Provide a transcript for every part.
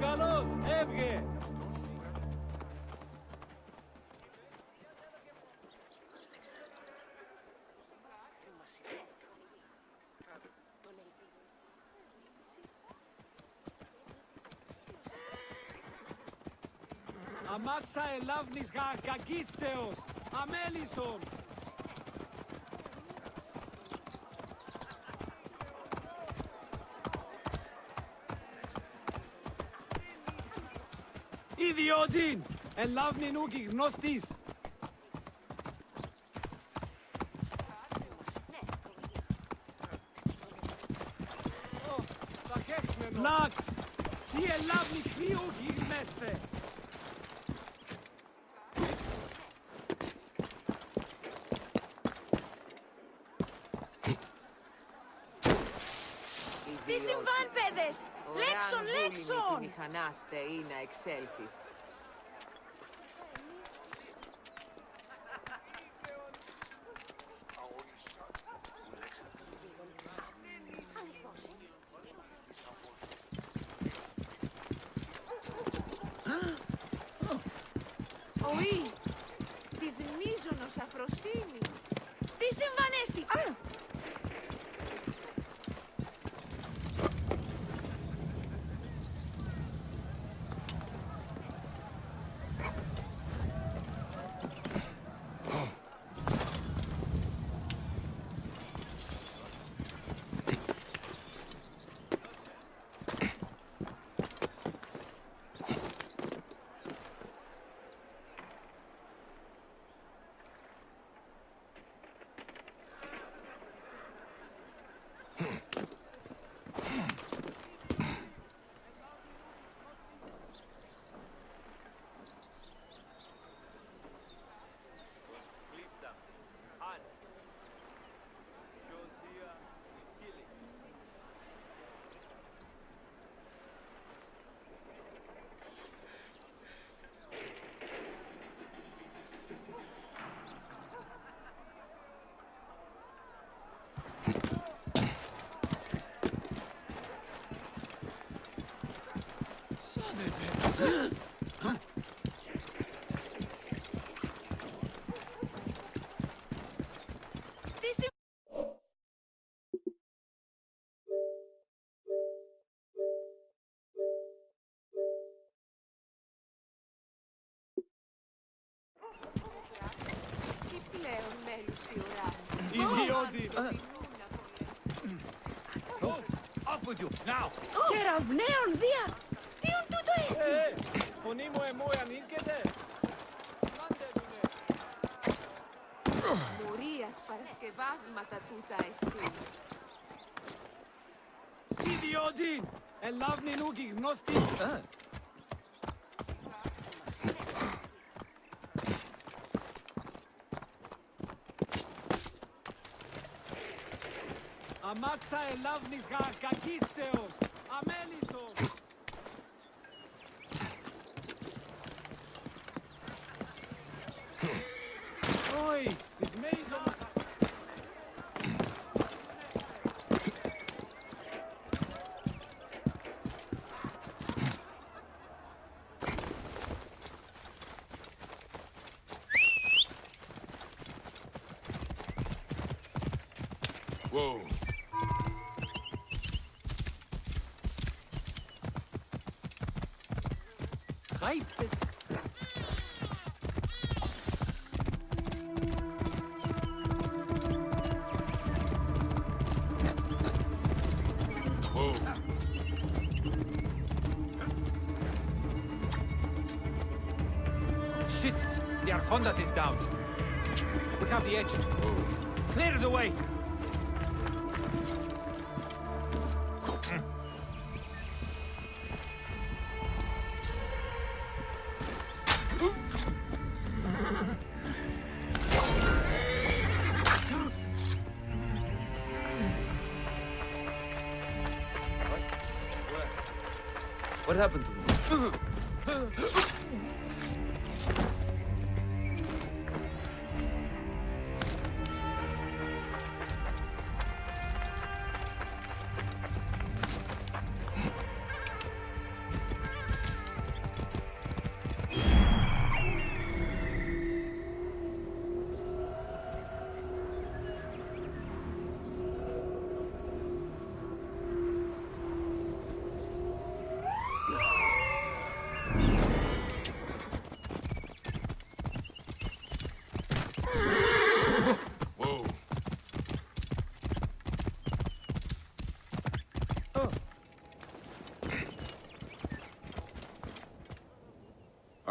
καλός, έβγε. Αμάξα ελάβνης κακίστεως, αμέλισσον. Ιδιότην, ελάβνην ούκη γνωστής. Βλάξ, σι ελάβνη χρήουκη γνέστε. Τι συμβάν, παιδες! Λέξον, λέξον! Τι μηχανάστε ή να εξέλθεις. Οή, της μίζωνος αφροσύνης. Τι συμβανέστη! Τι πλέον μέλους η ουρά. Ιδιότην. Off with you, now! Κεραυναίων δια! Τίον τούτο έστι! Φωνή μου εμού ανήκετε. Μουρίας παρασκευάσματα τούτα εστί. Ιδιότην, ελάβνην ούκη γνωστής. Αμάξα ελάβνης κακίστεως, αμέλισσον. Όχι, της μέιζωνος. Whoa. Χάιπες. Whoa. Shit! The Arcondas is down. We have the edge. Clear the way! What happened to me?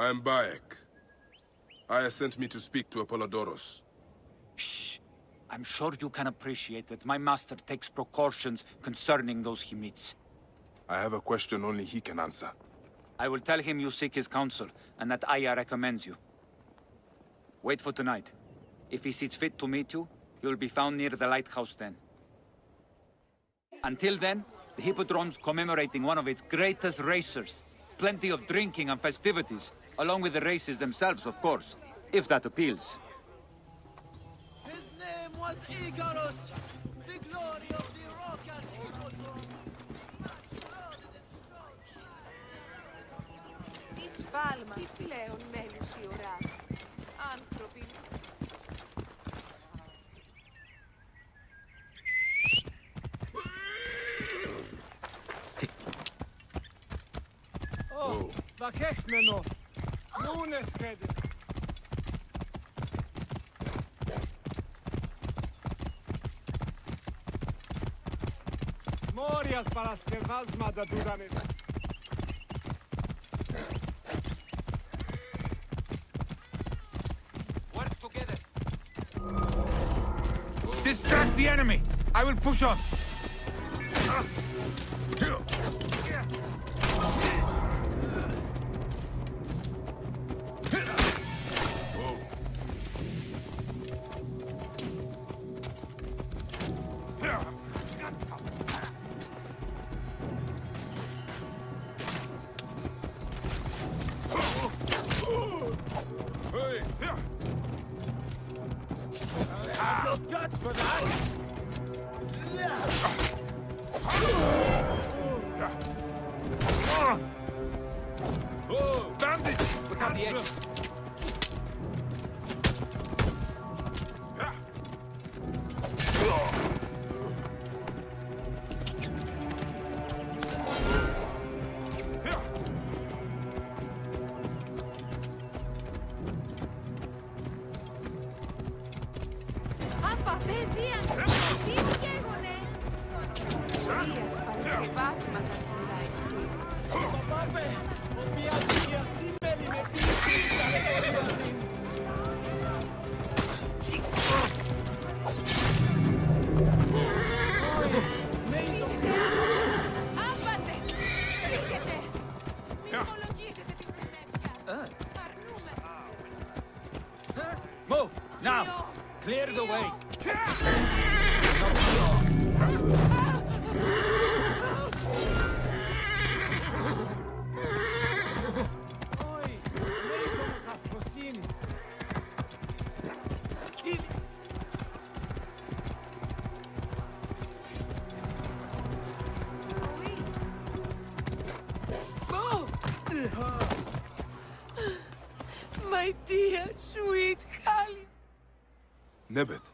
I am Bayek. Aya sent me to speak to Apollodoros. Shh. I'm sure you can appreciate that my master takes precautions concerning those he meets. I have a question only he can answer. I will tell him you seek his counsel, and that Aya recommends you. Wait for tonight. If he sees fit to meet you, he will be found near the lighthouse then. Until then, the Hippodrome's commemorating one of its greatest racers. Plenty of drinking and festivities, along with the races themselves, of course, if that appeals. His name was Icarus, the glory of the Rocket Hippodrome. Τι σφάλμα, τι πλέον μέλους η ουρά. Άνθρωποι. Oh, vakechmeno. Nunes kedi. Morias παρασκευάσματα του δανείς. Work together. Distract the enemy. I will push on. Guts for that. Bandits! Look out the edge. Απα, παιδεία! Τι καίγονε! Δίας παρασκευάσματα πουλάει στη. Πάμε, ο πιάζει για σήμερα με πίστη τα λεγόρια. Άμπατες! Φύγετε! Μην υπολογίζετε τη συνέπεια! Αρνούμε! Move! Now! Clear the way! Όχι, μέγονος αφροσύνης. My dear, sweet Kali. Nebet,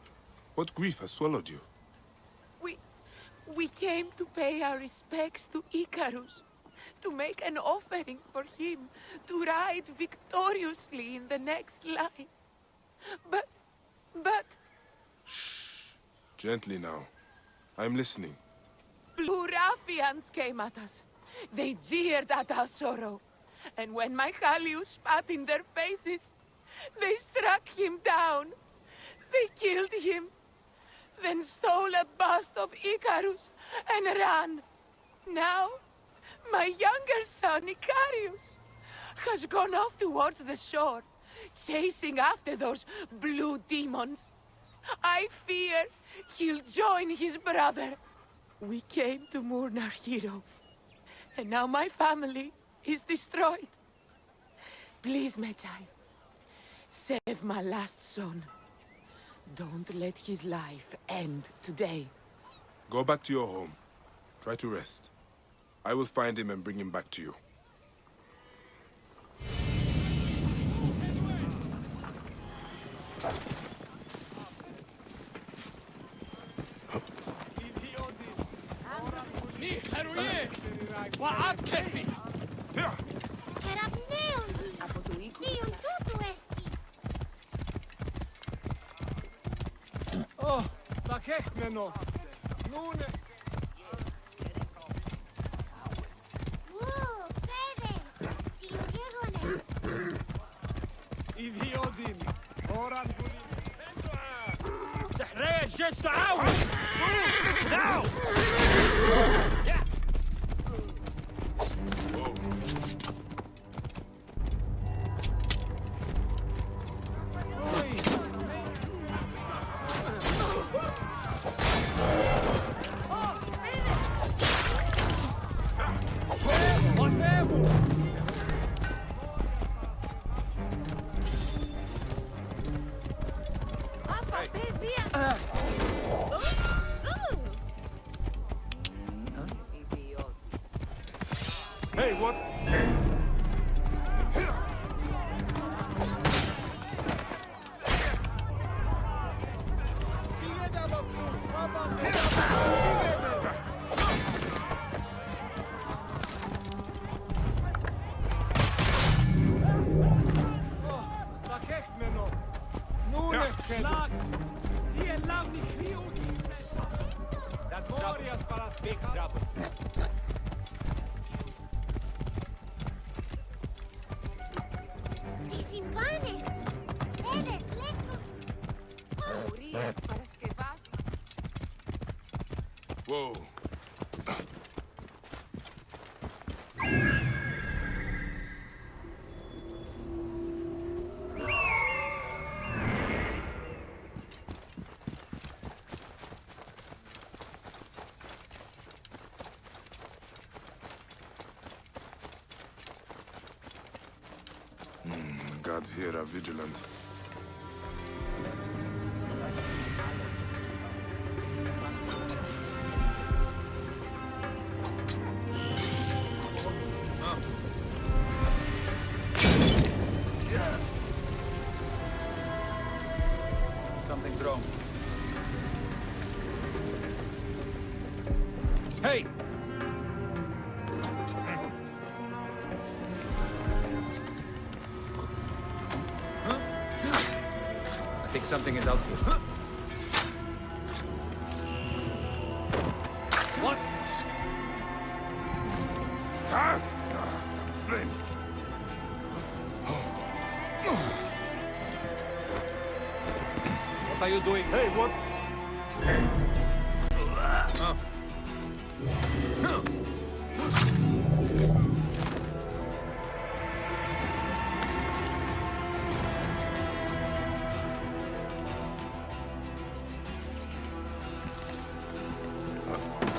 what grief has swallowed you? We came to pay our respects to Icarus, to make an offering for him to ride victoriously in the next life. But Gently now. I'm listening. blue ruffians came at us. They jeered at our sorrow. And when my Halius spat in their faces, they struck him down. They killed him, then stole a bust of Icarus and ran. Now, my younger son, Icarius, has gone off towards the shore, chasing after those blue demons. I fear he'll join his brother. We came to mourn our hero, and now my family is destroyed. Please, Medjay, save my last son. Don't let his life end today. Go back to your home. Try to rest. I will find him and bring him back to you. Ni heroie! Wa kefi! Κεραυναίων νίων τούτου έστι! Oh, vakechmeno. Nunes. Ου, παιδες! Τι γέγονε! سحرية الجيش تعاون! Now! Apa, παιδιά! Hey, what? That's Morias para speak trouble. Τι συμβάνεσαι! Έδες, Λέξον! Ουρίας Παρασκευάς. Whoa. Guards here are vigilant. Something's wrong. Hey! I think something is out here. What? Ah! Flames! What are you doing? Hey, what?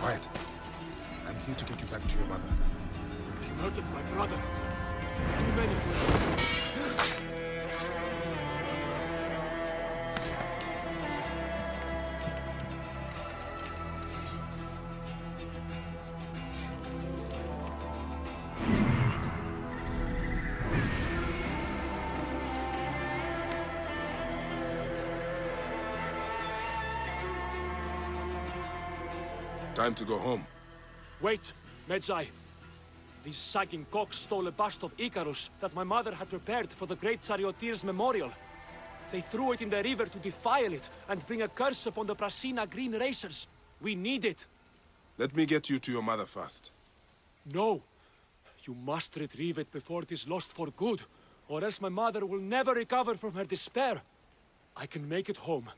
Quiet. I'm here to get you back to your mother. You murdered my brother. Too many for you. Time to go home. Wait, Medjay. These sagging cocks stole a bust of Icarus that my mother had prepared for the great charioteer's memorial. They threw it in the river to defile it and bring a curse upon the Prasina Green Racers. We need it. Let me get you to your mother first. No. You must retrieve it before it is lost for good, or else my mother will never recover from her despair. I can make it home,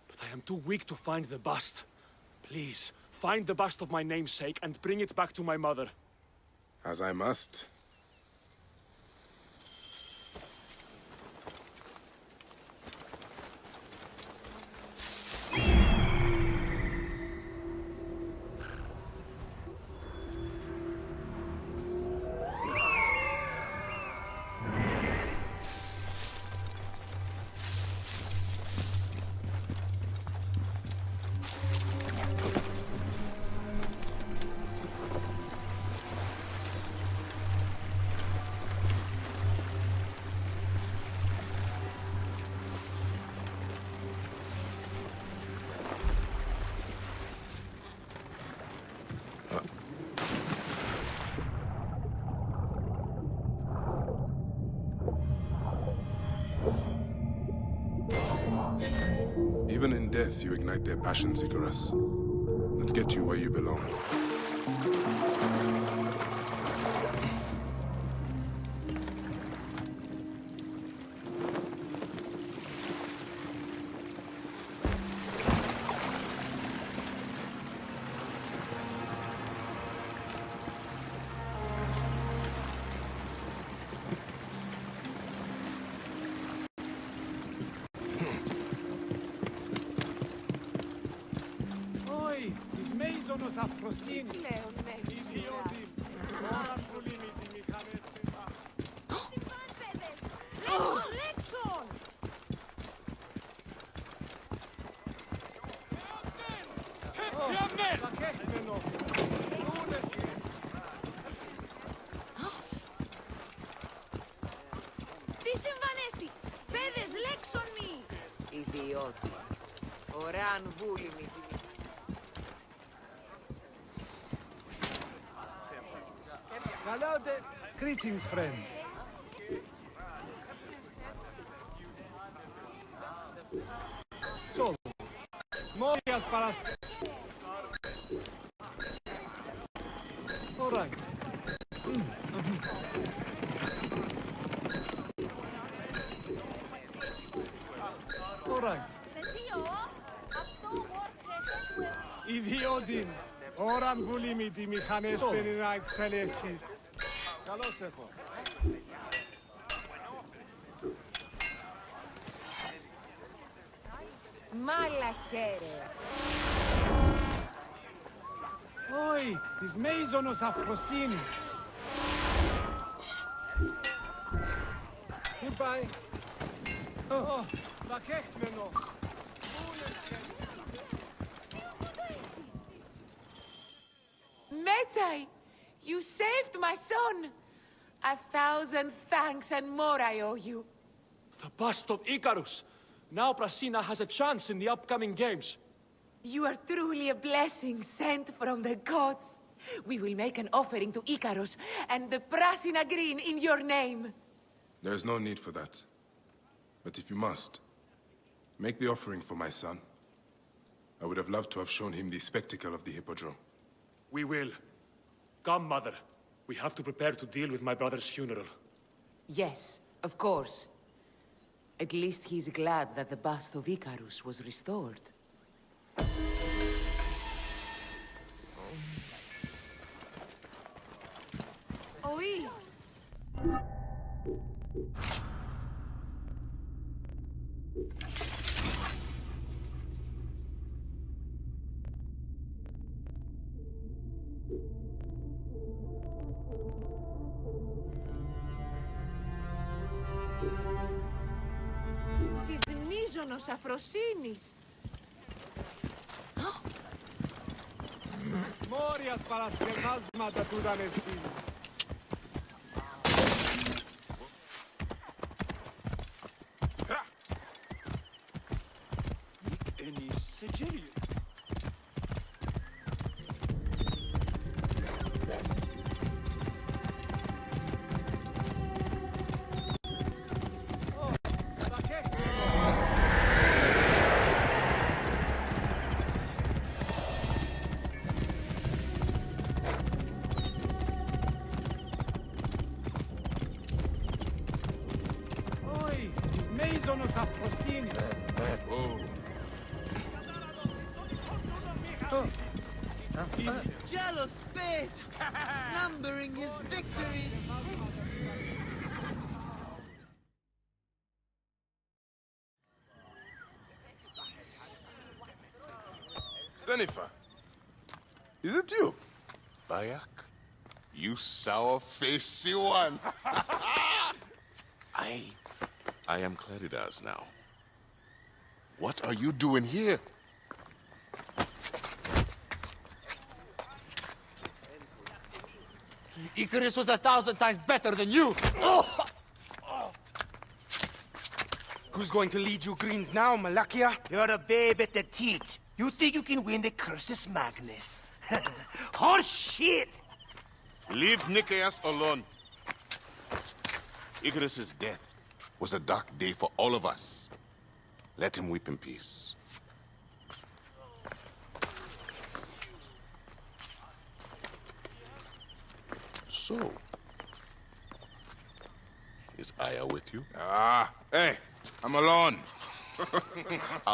but I am too weak to find the bust. Please, find the bust of my namesake and bring it back to my mother. As I must. Even in death, you ignite their passions, Icarus. Let's get you where you belong. μέιζονος αφροσύνη. Πλέον μένει. Ιδιώτη, ώρα που λίμιτι μηχανές τρυπά. Συμβάν, παιδες! Λέξον, λέξον! Κακέκμενο. Τι συμβανέστη! Παιδες, λέξον μη! Ιδιώτη. Ωράν βούλημη τη Καλάτε, greetings, friend. So, Morias Paraske. All right. All right. Ιδιώτην, ώραν βουλήμη τη μηχανέστερη να εξελέχεις. Καλώς έχω. Μαλαχέρε. Όχι, της μέιζονος αφροσύνης. Goodbye. Κακέκμενο. Metai, you saved my son. 1,000 thanks and more I owe you. The bust of Icarus! Now Prasina has a chance in the upcoming games. You are truly a blessing sent from the gods. We will make an offering to Icarus and the Prasina Green in your name. There is no need for that. But if you must, make the offering for my son. I would have loved to have shown him the spectacle of the Hippodrome. We will. Come, mother. We have to prepare to deal with my brother's funeral. Yes, of course. At least he's glad that the bust of Icarus was restored. Οή! Της μίζωνος αφροσύνης. Μόριας παρασκευάσματα του δανεστή. Any Sicilian? Όχι, της μέιζονος αφροσύνης. Jealous fate, numbering his victories. Sennifer, is it you? Bayak, you sour-faced one. I am Claridas now. What are you doing here? Icarus was 1,000 times better than you. Who's going to lead you Greens now, Malakia? You're a babe at the teat. You think you can win the Cursus Magnus? Horse shit! Leave Nicaeus alone. Icarus's death was a dark day for all of us. Let him weep in peace. So, is Aya with you? Hey, I'm alone.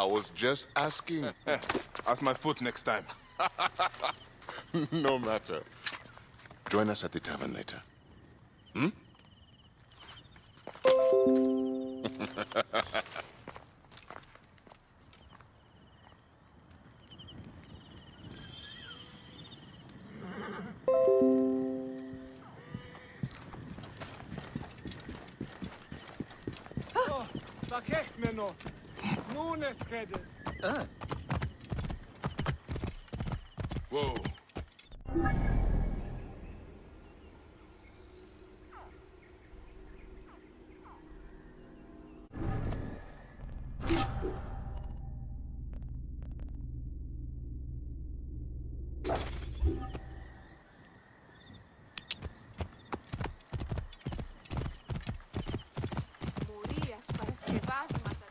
I was just asking. Ask my foot next time. No matter. Join us at the tavern later. Hmm? Lakechmeno. Nunes kede. Whoa. Μουρίας, παρασκευάσματα.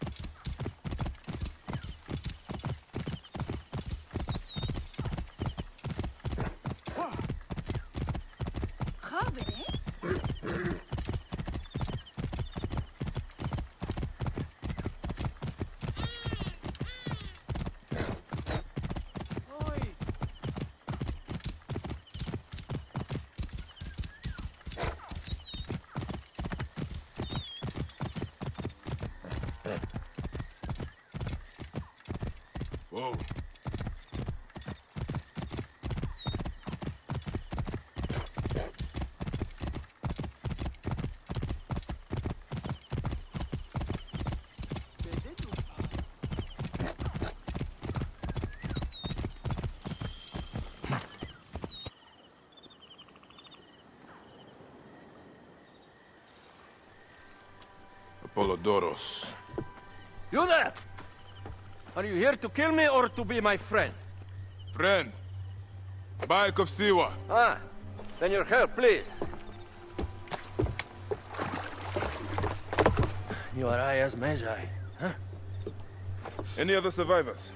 Χάβερε. Whoa. Apollodoros. You there! Are you here to kill me or to be my friend? Friend. Bayek of Siwa. Ah, then your help, please. You are Aya's Magi, huh? Any other survivors?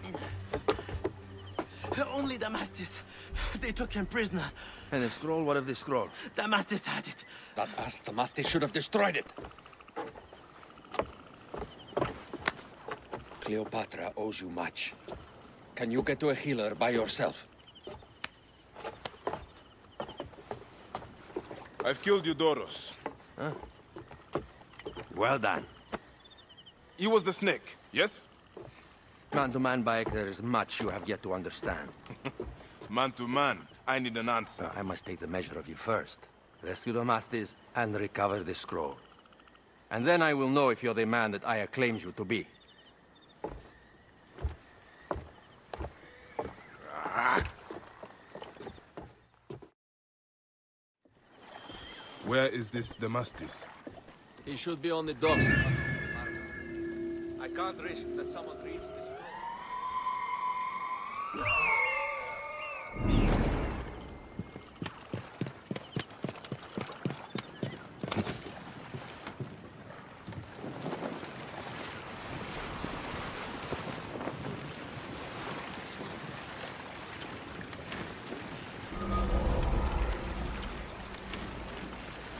Only Damastis. They took him prisoner. And the scroll, what of the scroll? Damastis had it. That ass Damastis should have destroyed it. Cleopatra owes you much. Can you get to a healer by yourself? I've killed Eudoros. Well done. He was the snake, yes? Man to man, Bayek, there is much you have yet to understand. Man to man, I need an answer. I must take the measure of you first. Rescue Damastis and recover the scroll. And then I will know if you're the man that Aya claims you to be. Where is this Damastis? He should be on the docks. I can't risk that someone reads this scroll.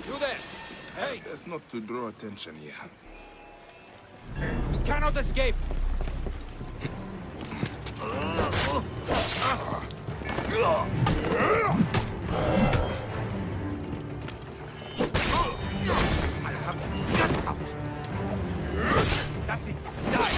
You there! Hey! Best not to draw attention here. You cannot escape! I'll have your guts out! That's it! Die!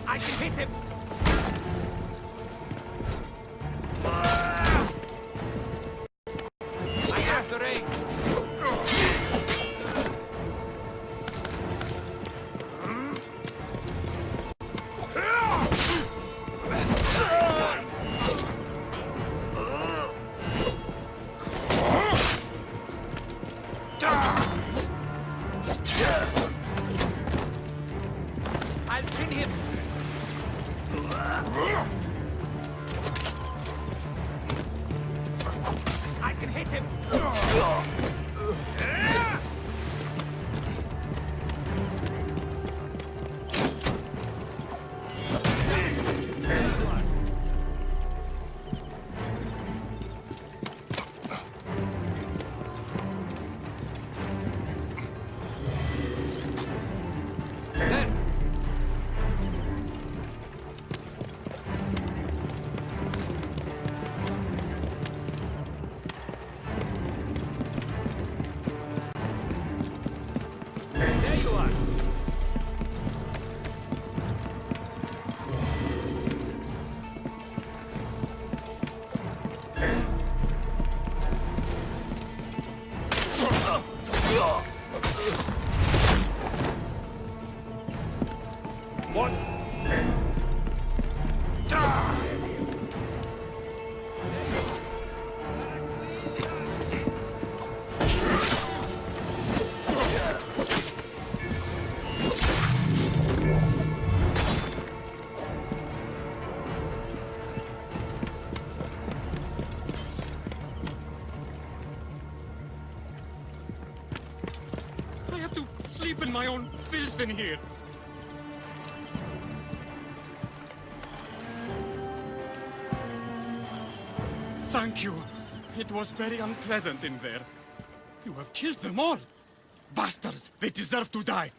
I can hit him! I have the ring! I have to sleep in my own filth in here. Thank you. It was very unpleasant in there. You have killed them all. Bastards! They deserve to die.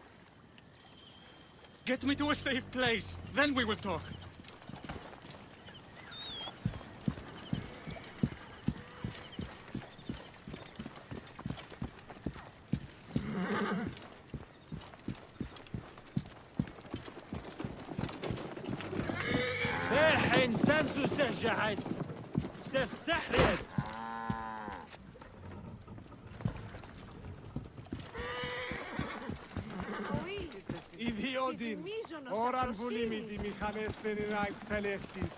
Get me to a safe place. Then we will talk. الحين سانسو سجعس سيف سحرت Ιδιότην, ώραν βουλήμητη μηχανέστην να εξελεύτης.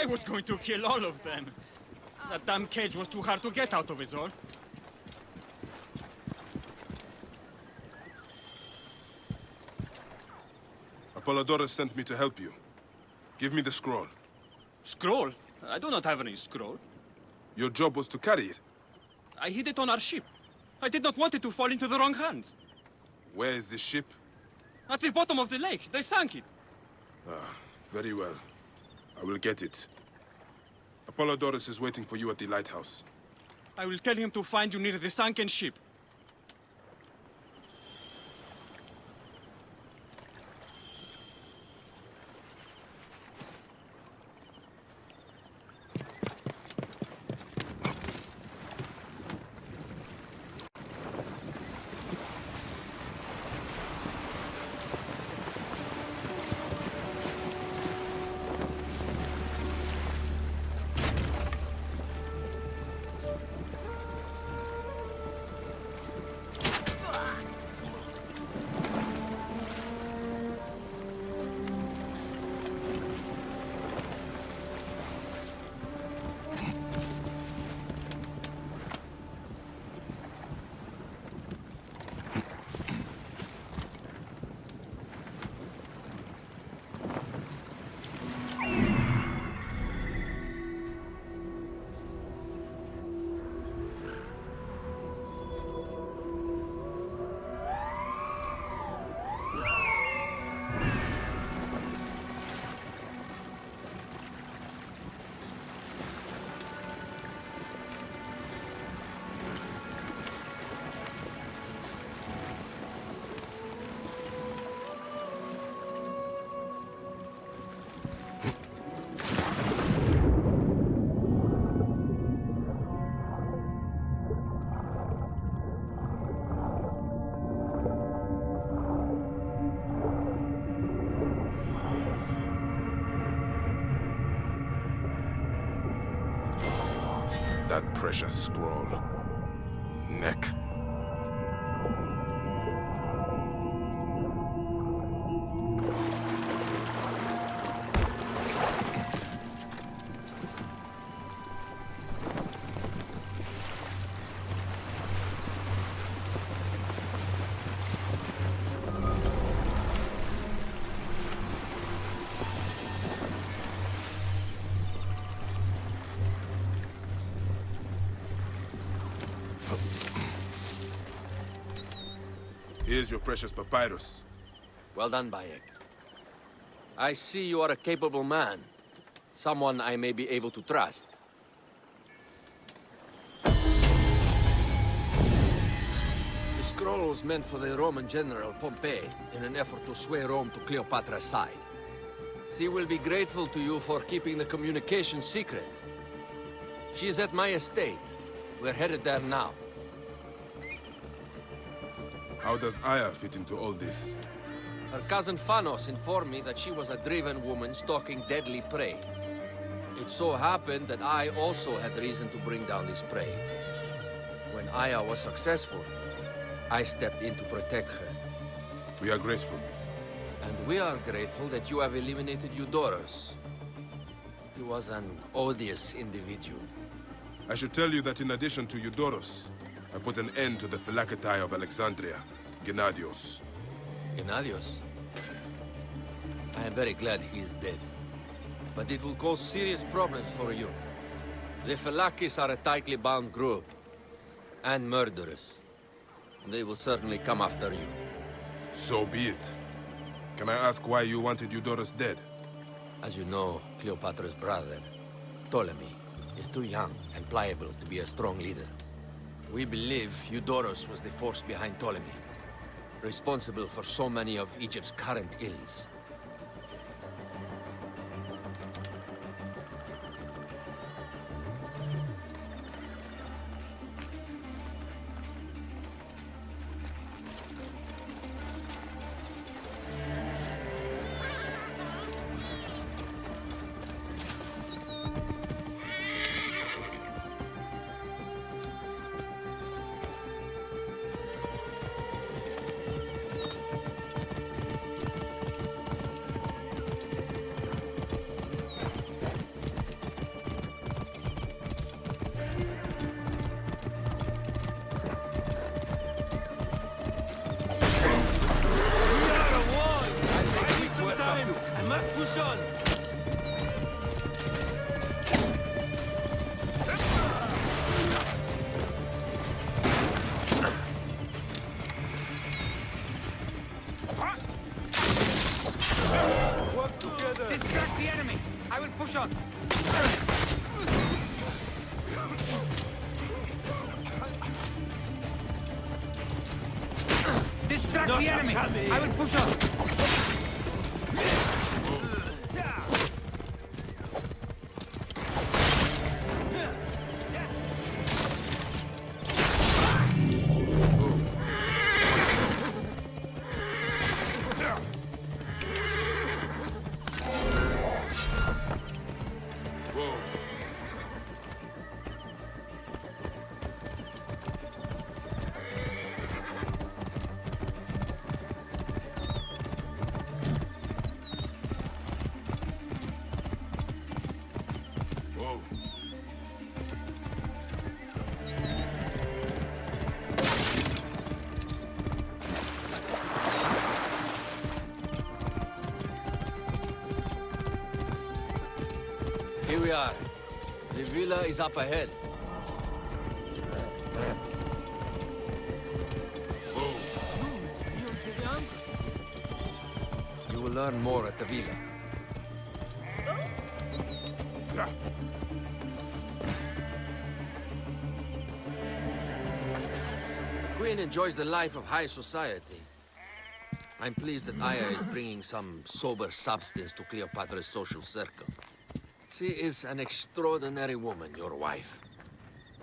I was going to kill all of them. That damn cage was too hard to get out of, is all. Apollodorus sent me to help you. Give me the scroll. Scroll? I do not have any scroll. Your job was to carry it. I hid it on our ship. I did not want it to fall into the wrong hands. Where is this ship? At the bottom of the lake. They sank it. Ah, very well. I will get it. Apollodorus is waiting for you at the lighthouse. I will tell him to find you near the sunken ship. That precious scroll. Neck. Here's your precious papyrus. Well done, Bayek. I see you are a capable man. Someone I may be able to trust. The scroll was meant for the Roman general Pompey in an effort to sway Rome to Cleopatra's side. She will be grateful to you for keeping the communication secret. She is at my estate. We're headed there now. How does Aya fit into all this? Her cousin Phanos informed me that she was a driven woman stalking deadly prey. It so happened that I also had reason to bring down this prey. When Aya was successful, I stepped in to protect her. We are grateful. And we are grateful that you have eliminated Eudorus. He was an odious individual. I should tell you that in addition to Eudorus, I put an end to the Phylakitai of Alexandria, Gennadios. Gennadios? I am very glad he is dead. But it will cause serious problems for you. The Phylakis are a tightly bound group. And murderous. They will certainly come after you. So be it. Can I ask why you wanted Eudorus dead? As you know, Cleopatra's brother, Ptolemy, is too young and pliable to be a strong leader. We believe Eudorus was the force behind Ptolemy, responsible for so many of Egypt's current ills. Distract the enemy! I will push on! Distract the enemy! I will push on! Here we are. The villa is up ahead. You will learn more at the villa. The Queen enjoys the life of high society. I'm pleased that Aya is bringing some sober substance to Cleopatra's social circle. She is an extraordinary woman, your wife.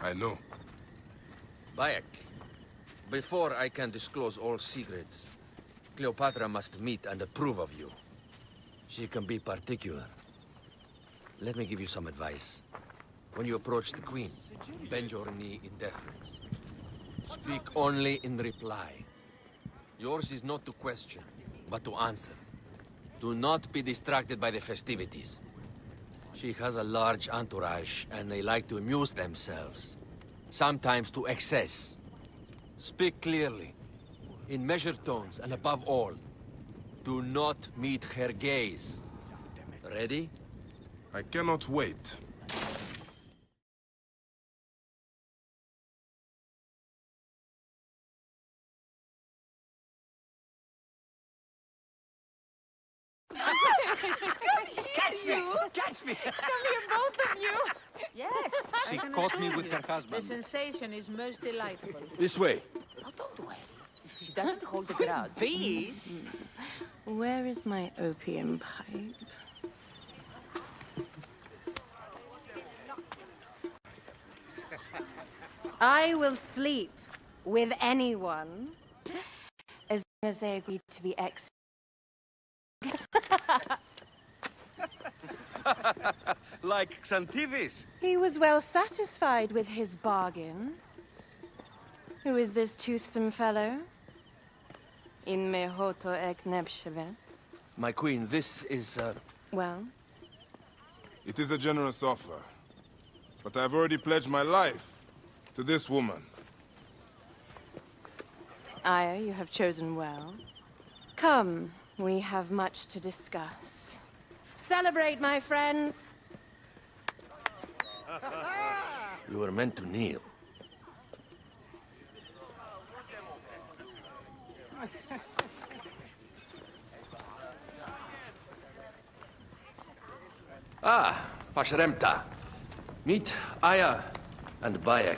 I know. Bayek, before I can disclose all secrets, Cleopatra must meet and approve of you. She can be particular. Let me give you some advice. When you approach the Queen, bend your knee in deference. Speak only in reply. Yours is not to question, but to answer. Do not be distracted by the festivities. She has a large entourage, and they like to amuse themselves. Sometimes to excess. Speak clearly, in measured tones, and above all, do not meet her gaze. Ready? I cannot wait. Catch me! Catch me! Come here, both of you! Yes, She I can caught me assure with you. her husband. The sensation is most delightful. This way. Oh, don't worry. She doesn't hold a grudge. Please? Where is my opium pipe? I will sleep with anyone as long as they agree to be executed. Like Xantivis. He was well satisfied with his bargain. Who is this toothsome fellow? In mehoto ek nebsheve. My queen, this is, Well? It is a generous offer, but I've already pledged my life to this woman. Aya, you have chosen well. Come, we have much to discuss. Celebrate, my friends! You were meant to kneel. Ah, Pashremta. Meet Aya and Bayek.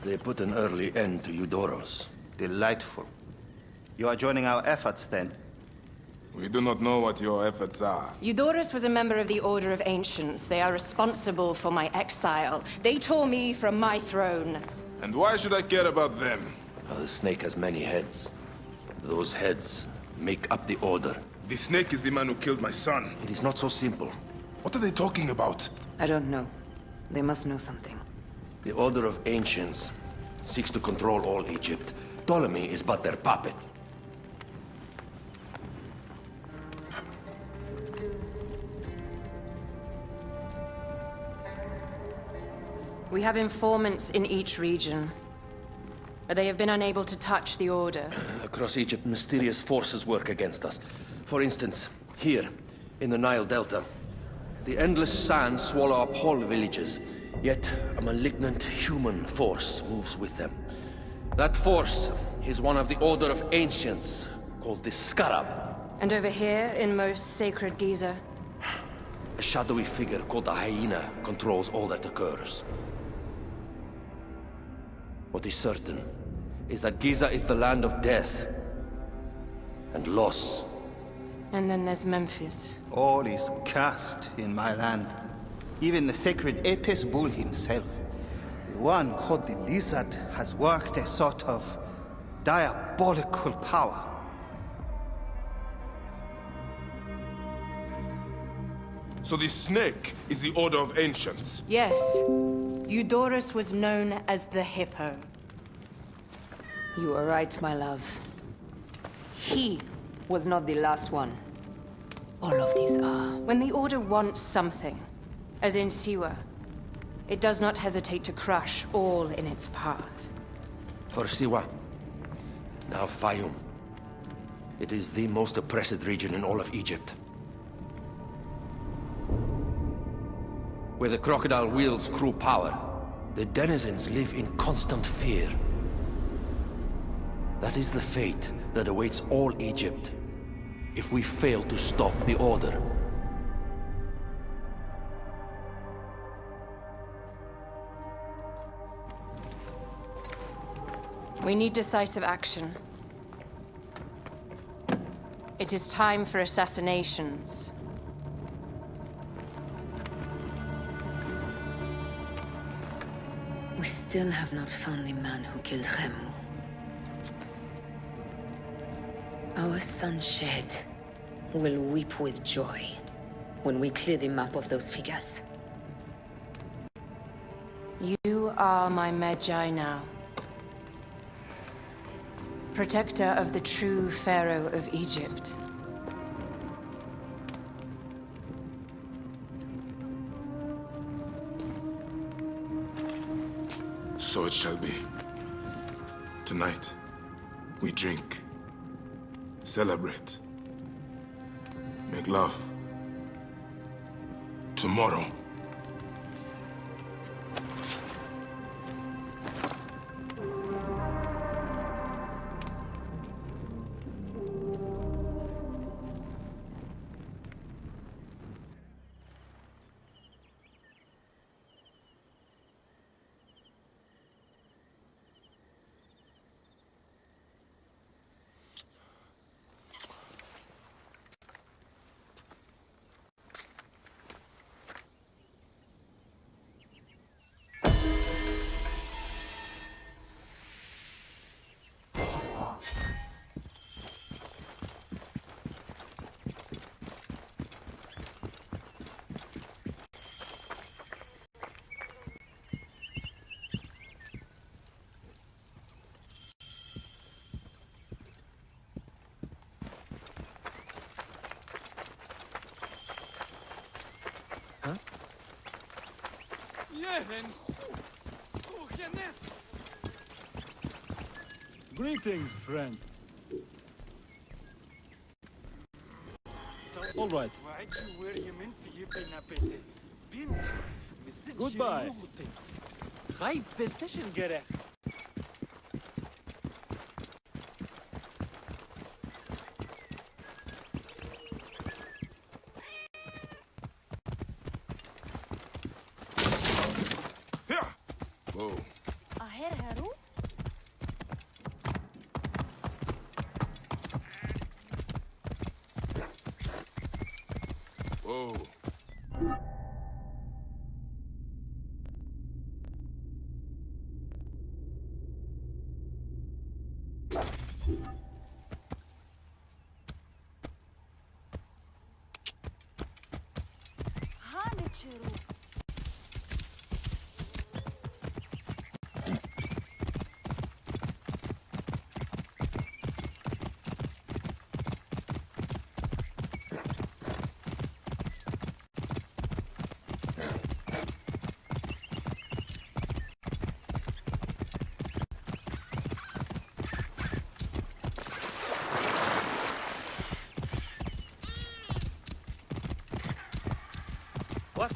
They put an early end to Eudoros. Delightful. You are joining our efforts, then? We do not know what your efforts are. Eudoros was a member of the Order of Ancients. They are responsible for my exile. They tore me from my throne. And why should I care about them? Well, the snake has many heads. Those heads make up the Order. The snake is the man who killed my son. It is not so simple. What are they talking about? I don't know. They must know something. The Order of Ancients seeks to control all Egypt. Ptolemy is but their puppet. We have informants in each region. They have been unable to touch the Order. Across Egypt, mysterious forces work against us. For instance, here, in the Nile Delta, the endless sands swallow up whole villages, yet a malignant human force moves with them. That force is one of the Order of Ancients, called the Scarab. And over here, in most sacred Giza? A shadowy figure called the Hyena controls all that occurs. What is certain is that Giza is the land of death and loss. And then there's Memphis. All is cursed in my land. Even the sacred Apis bull himself. The one called the Lizard has worked a sort of diabolical power. So the snake is the Order of Ancients? Yes. Eudoros was known as the Hippo. You are right, my love. He was not the last one. All of these are. When the Order wants something, as in Siwa, it does not hesitate to crush all in its path. For Siwa, now Fayum. It is the most oppressed region in all of Egypt. Where the crocodile wields cruel power, the denizens live in constant fear. That is the fate that awaits all Egypt if we fail to stop the Order. We need decisive action. It is time for assassinations. We still have not found the man who killed Remu. Our son Shed will weep with joy when we clear the map of those figures. You are my Magi now. Protector of the true Pharaoh of Egypt. So it shall be. Tonight, we drink, celebrate, make love. Tomorrow, Greetings, friend. All right. Goodbye. Whoa. Whoa. What?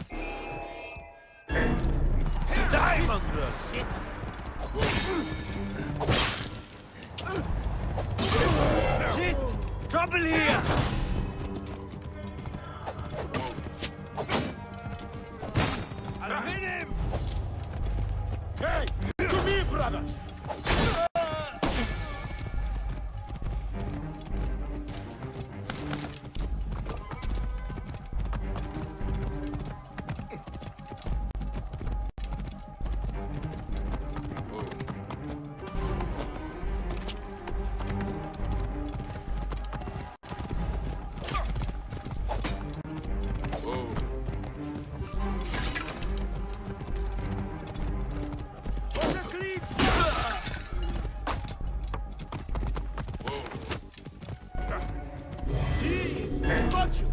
Die, mongrel! Shit! Shit! Trouble here! I'll hit him! Hey! To me, brother! Got you!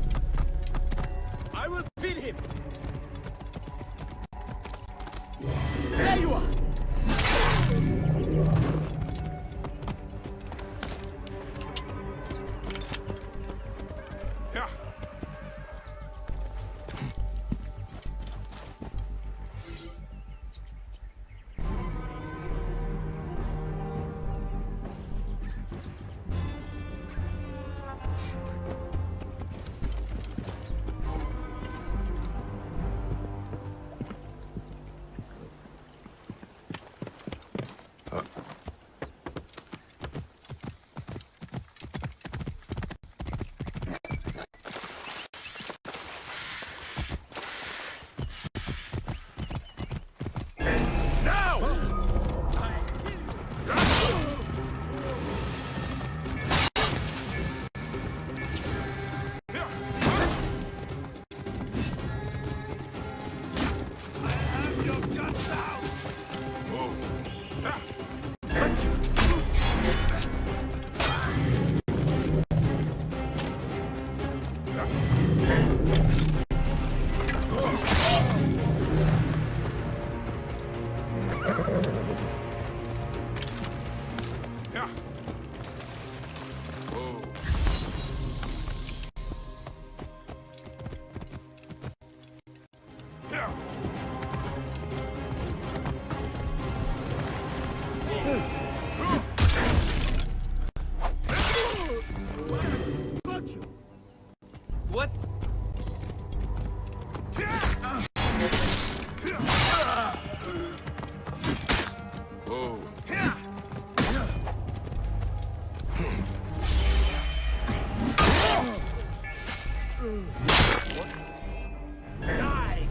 I will beat him! There you are! Yeah. What? Whoa. Die,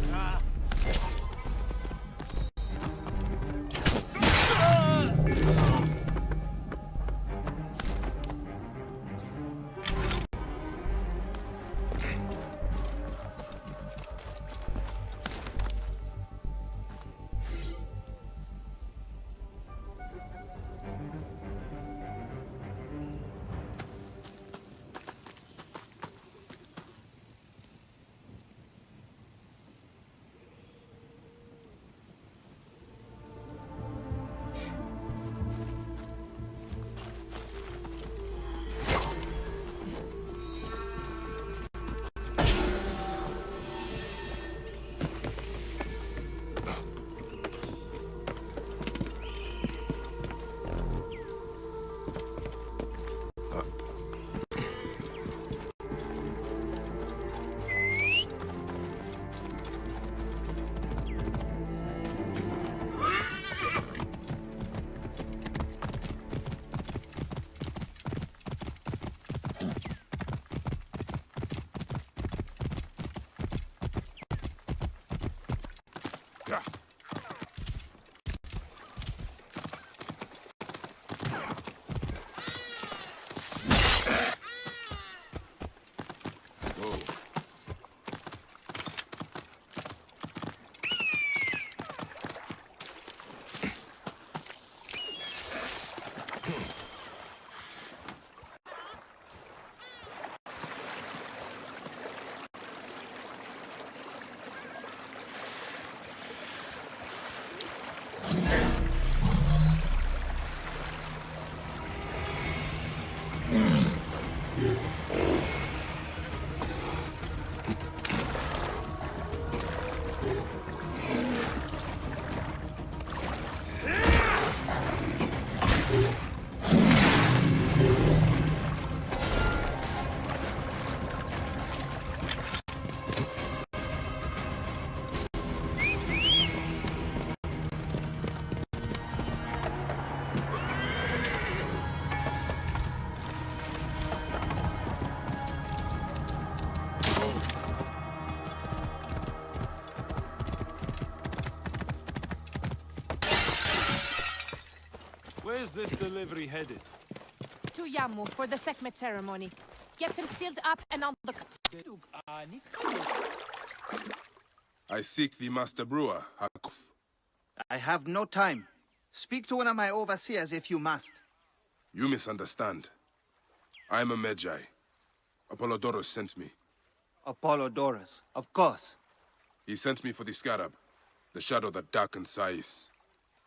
Where's this delivery headed? To Yamu for the Sekhmet ceremony. Get them sealed up and on the cut. I seek the Master Brewer, Hakuf. I have no time. Speak to one of my overseers if you must. You misunderstand. I am a Magi. Apollodorus sent me. Apollodorus, of course. He sent me for the Scarab, the shadow that darkens Sais.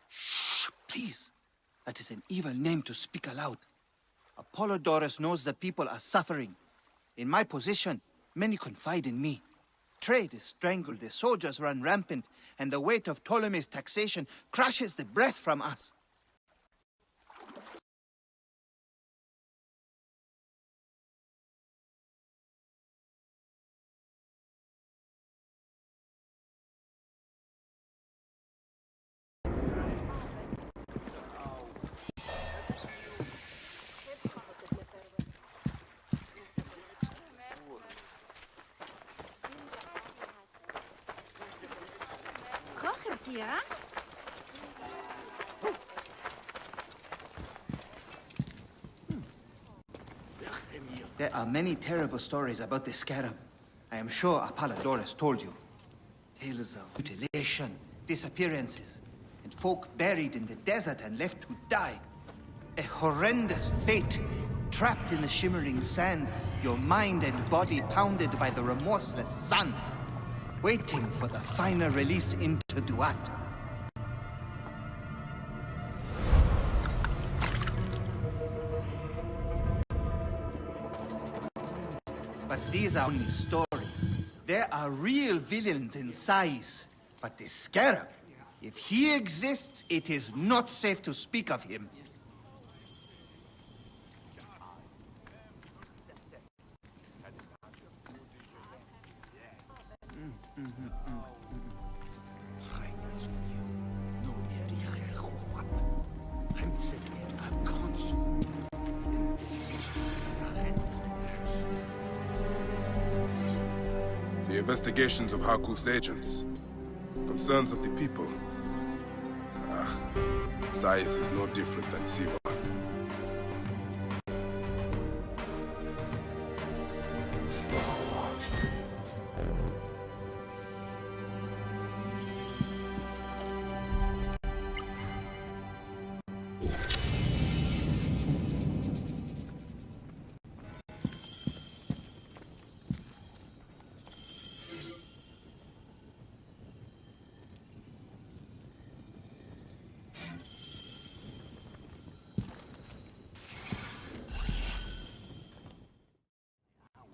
Shh, please. That is an evil name to speak aloud. Apollodorus knows the people are suffering. In my position, many confide in me. Trade is strangled, the soldiers run rampant, and the weight of Ptolemy's taxation crushes the breath from us. There are many terrible stories about the Scarab. I am sure Apollodorus told you. Tales of mutilation, disappearances, and folk buried in the desert and left to die. A horrendous fate, trapped in the shimmering sand, your mind and body pounded by the remorseless sun, waiting for the final release into Duat. But these are only stories. There are real villains in Sais. But the Scarab, if he exists, it is not safe to speak of him. The investigations of Hakuf's agents, concerns of the people. Sais is no different than Siwa.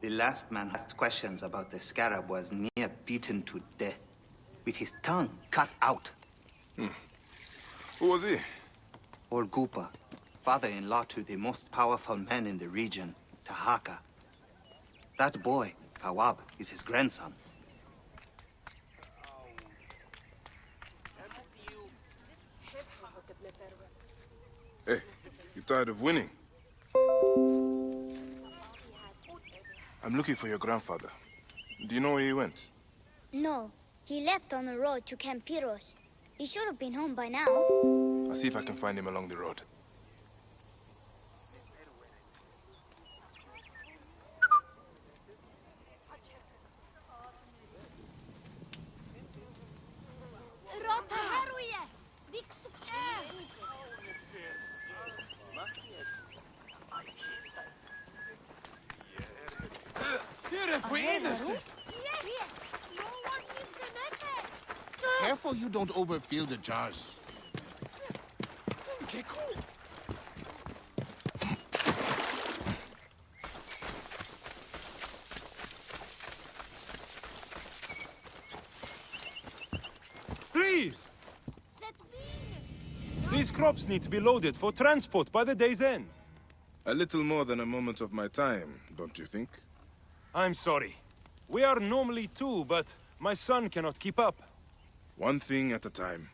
The last man who asked questions about the Scarab was near beaten to death, with his tongue cut out. Who was he? Olgupa, father-in-law to the most powerful man in the region, Tahaka. That boy, Kawab, is his grandson. Hey, you tired of winning? I'm looking for your grandfather. Do you know where he went? No, he left on the road to Campiros. He should have been home by now. I'll see if I can find him along the road. Careful you don't overfill the jars. Okay, cool. Please! These crops need to be loaded for transport by the day's end. A little more than a moment of my time, don't you think? I'm sorry. We are normally two, but my son cannot keep up. One thing at a time.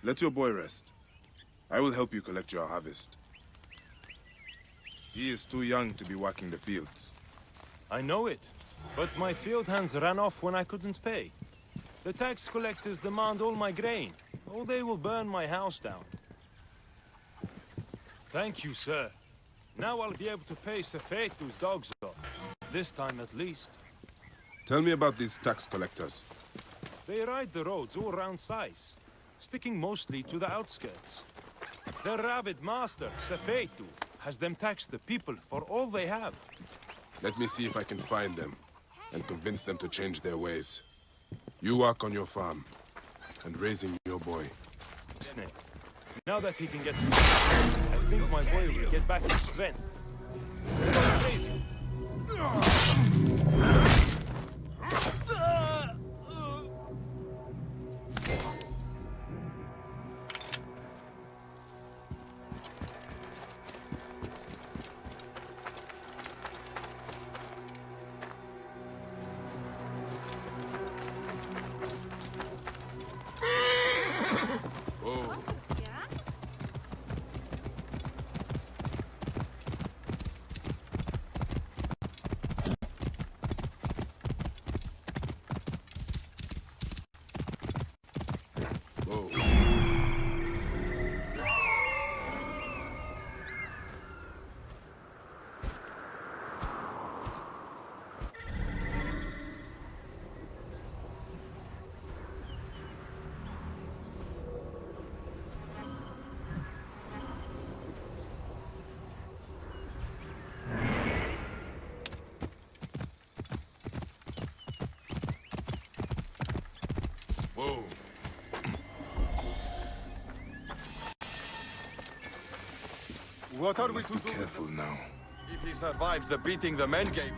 Let your boy rest. I will help you collect your harvest. He is too young to be working the fields. I know it, but my field hands ran off when I couldn't pay. The tax collectors demand all my grain, or they will burn my house down. Thank you, sir. Now I'll be able to pay Sefetu's dogs off. This time at least. Tell me about these tax collectors. They ride the roads all around Sais, sticking mostly to the outskirts. Their rabid master, Sefetu, has them tax the people for all they have. Let me see if I can find them and convince them to change their ways. You work on your farm and raising your boy. Snake. Now that he can get some, I think my boy will get back his strength. Crazy. Whoa. What are we Must to be do? careful now. If he survives the beating the men gave.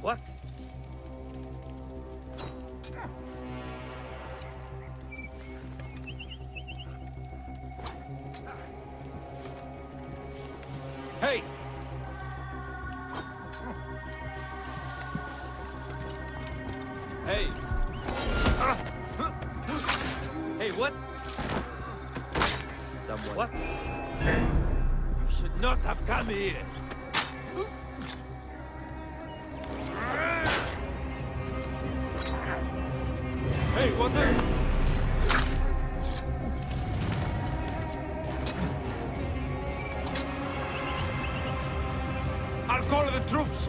What? Hey! Hey! Hey, what? Someone... What? You should not have come here! Hey, what the... I'll call the troops!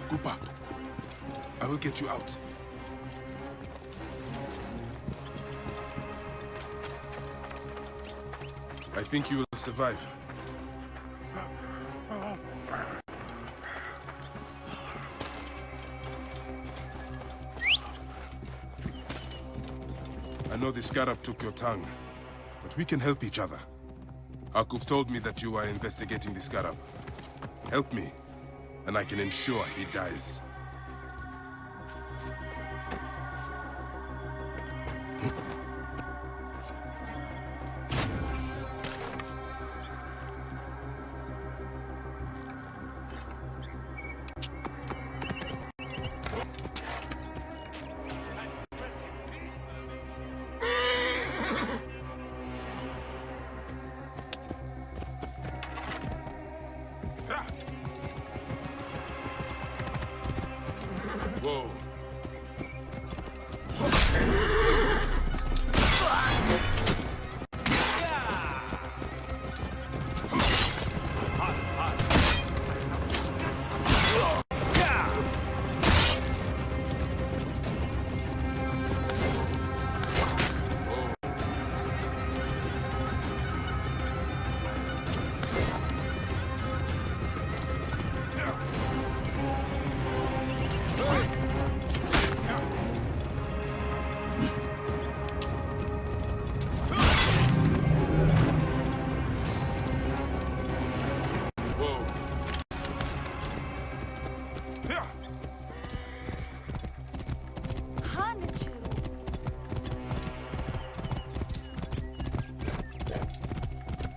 Kupa, I will get you out. I think you will survive. I know the Scarab took your tongue, but we can help each other. Akuf told me that you are investigating the Scarab. Help me, and I can ensure he dies. Whoa.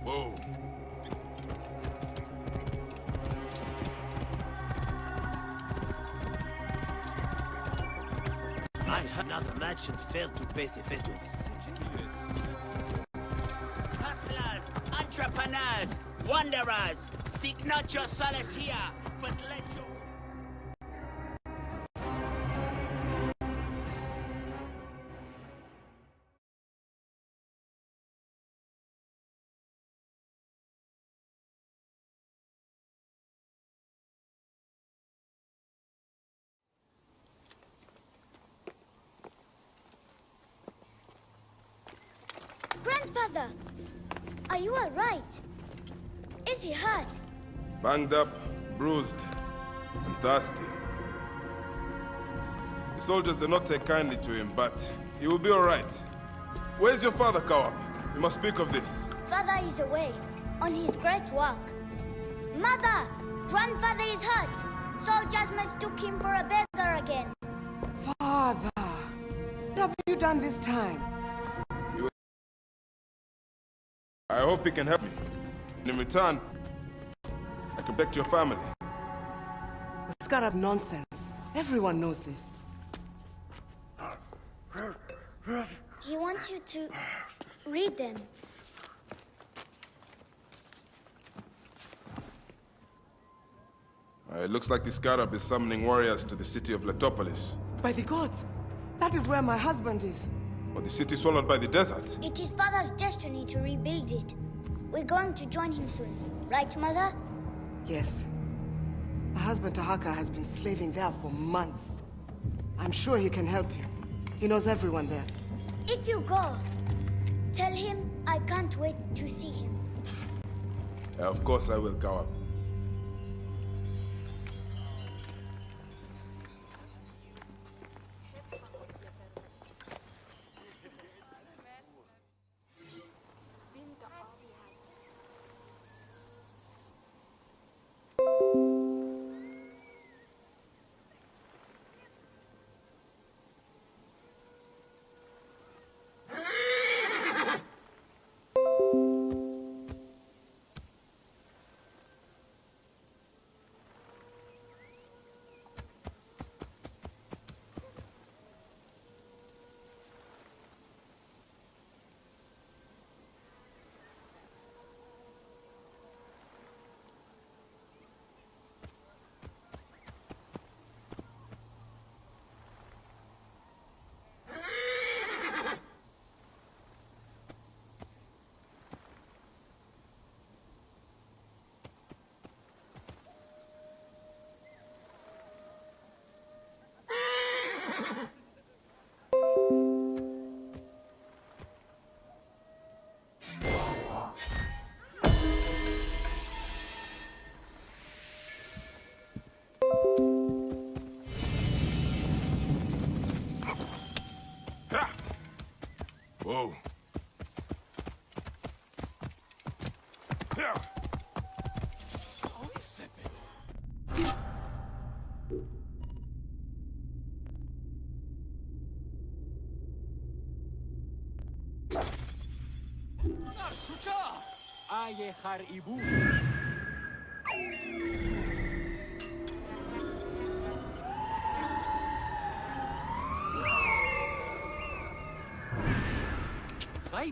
Whoa. I heard another merchant failed to pay the fetus. Hustlers, entrepreneurs, wanderers, seek not your solace here, but let your... Grandfather, are you all right? Is he hurt? Banged up, bruised, and thirsty. The soldiers did not take kindly to him, but he will be all right. Where's your father, Kawab? We must speak of this. Father is away, on his great work. Mother, grandfather is hurt. Soldiers mistook him for a beggar again. Father, what have you done this time? I hope he can help me. And in return, I can protect your family. The Scarab nonsense. Everyone knows this. He wants you to read them. It looks like the Scarab is summoning warriors to the city of Letopolis. By the gods, that is where my husband is. Or the city swallowed by the desert. It is Father's destiny to rebuild it. We're going to join him soon. Right, Mother? Yes. My husband Tahaka has been slaving there for months. I'm sure he can help you. He knows everyone there. If you go, tell him I can't wait to see him. Of course I will, Kawab. Whoa.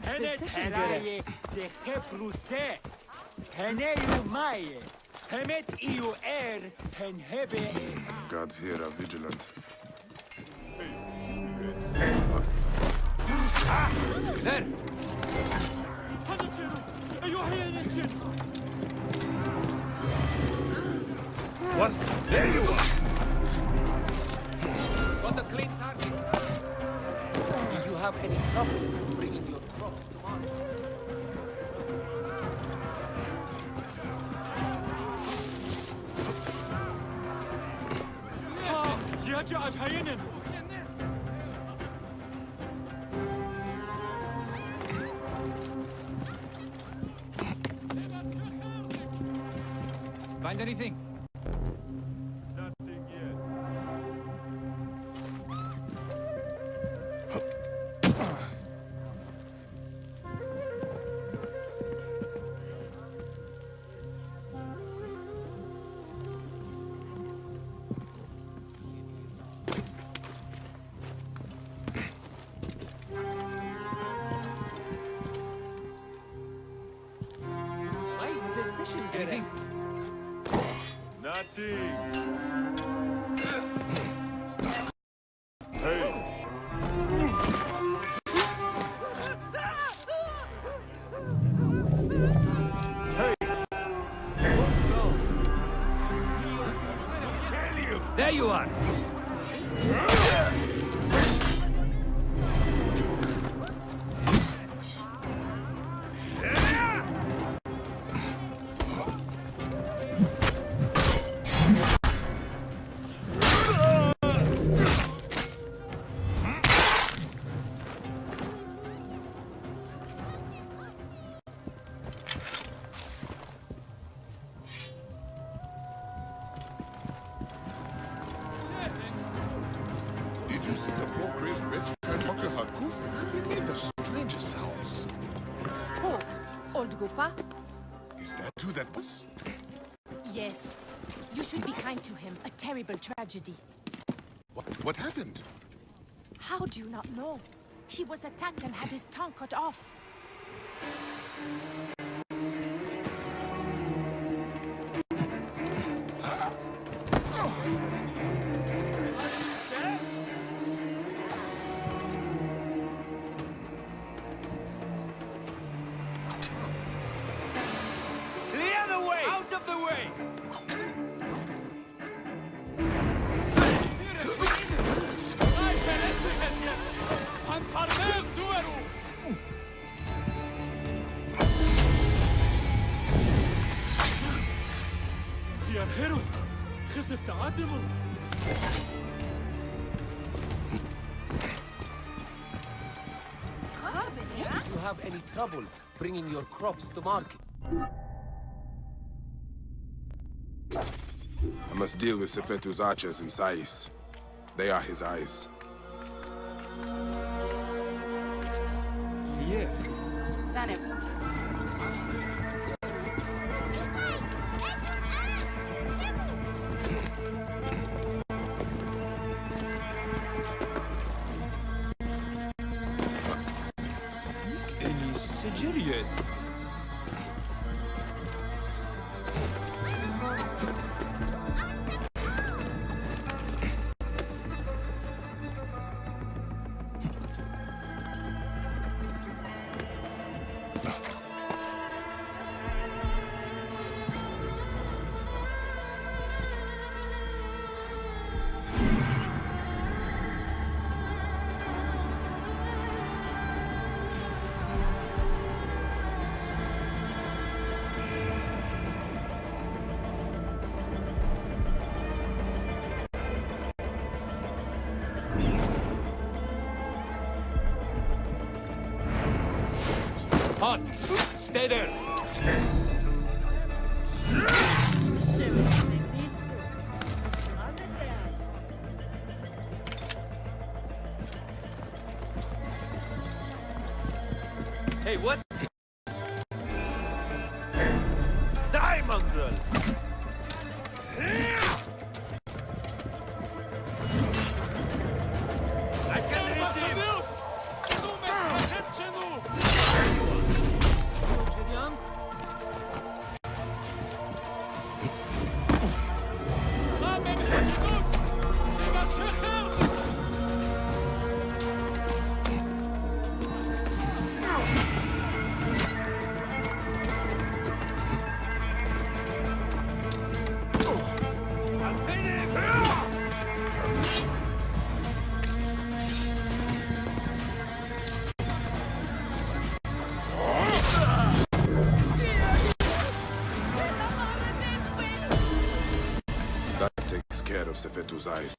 هنت هراي دخبروسه هنيو ماي همت إيو إير هنهبه. Guards here are vigilant. There! What? There you are! Got a clean target. Do you have any trouble bringing your crops to market? Find anything? Anything? Nothing. Hey. There you are! Did you see the poor crazed wretch trying to talk to Hakuf? He made the strangest sounds. Who? Old Gupa? Is that who that was? Yes. You should be kind to him. A terrible tragedy. What happened? How do you not know? He was attacked and had his tongue cut off. Clear the way! Out of the way! I'm unpredictable. Do you have any trouble bringing your crops to market? I must deal with Sefetu's archers in Sais. They are his eyes. Here. Zaneb. Any Sigiriad? Halt! Stay there! Hey, what? Die, mongrel! I can hit him! That takes care of Sefetu's eyes.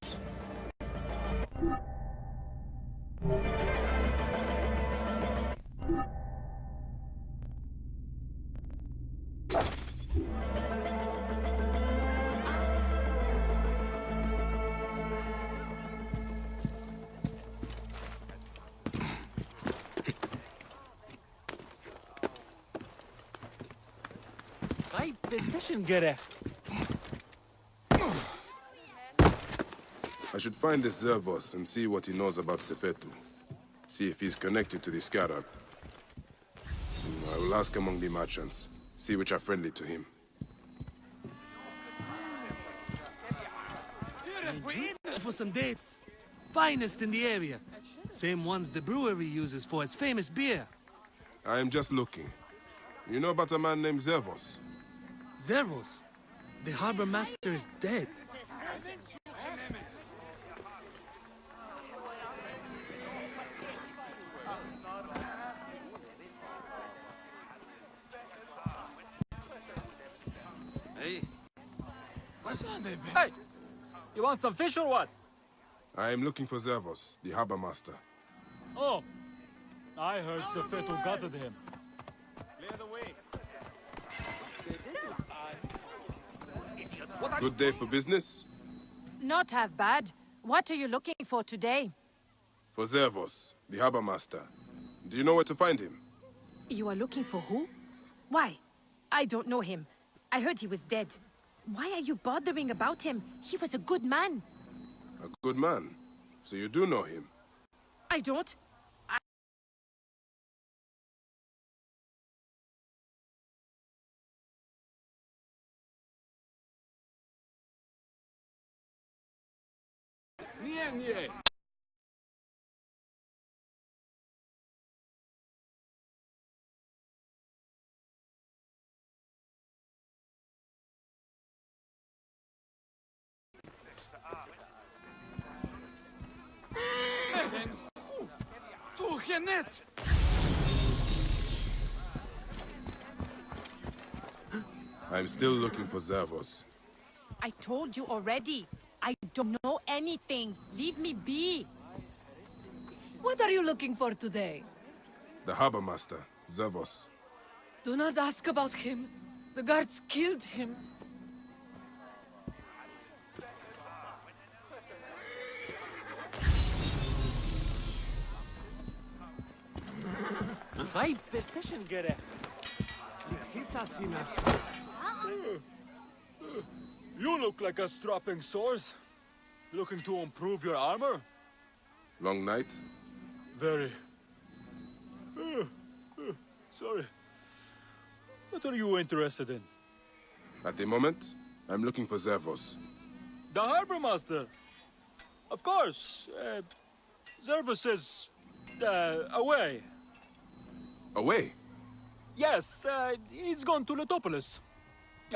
Right decision, Gereft. I should find this Zervos and see what he knows about Sefetu. See if he's connected to the Scarab. I will ask among the merchants, see which are friendly to him. For some dates. Finest in the area. Same ones the brewery uses for its famous beer. I am just looking. You know about a man named Zervos? Zervos? The harbor master is dead. Hey. Hey! You want some fish or what? I am looking for Zervos, the harbor master. Oh, I heard Sefetu gutted him. Good day for business? Not half bad. What are you looking for today? For Zervos, the harbor master. Do you know where to find him? You are looking for who? Why? I don't know him. I heard he was dead. Why are you bothering about him? He was a good man. A good man? So you do know him? I don't. I'm still looking for Zervos. I told you already. don't know anything. Leave me be. What are you looking for today? The harbor master, Zervos. Do not ask about him. The guards killed him. خايف بسيشن جرى لكسيسا سينا. You look like a strapping sword. Looking to improve your armor? Long night? Very. Sorry. What are you interested in? At the moment, I'm looking for Zervos. The harbor master. Of course. Zervos is away. Away? Yes, he's gone to Letopolis.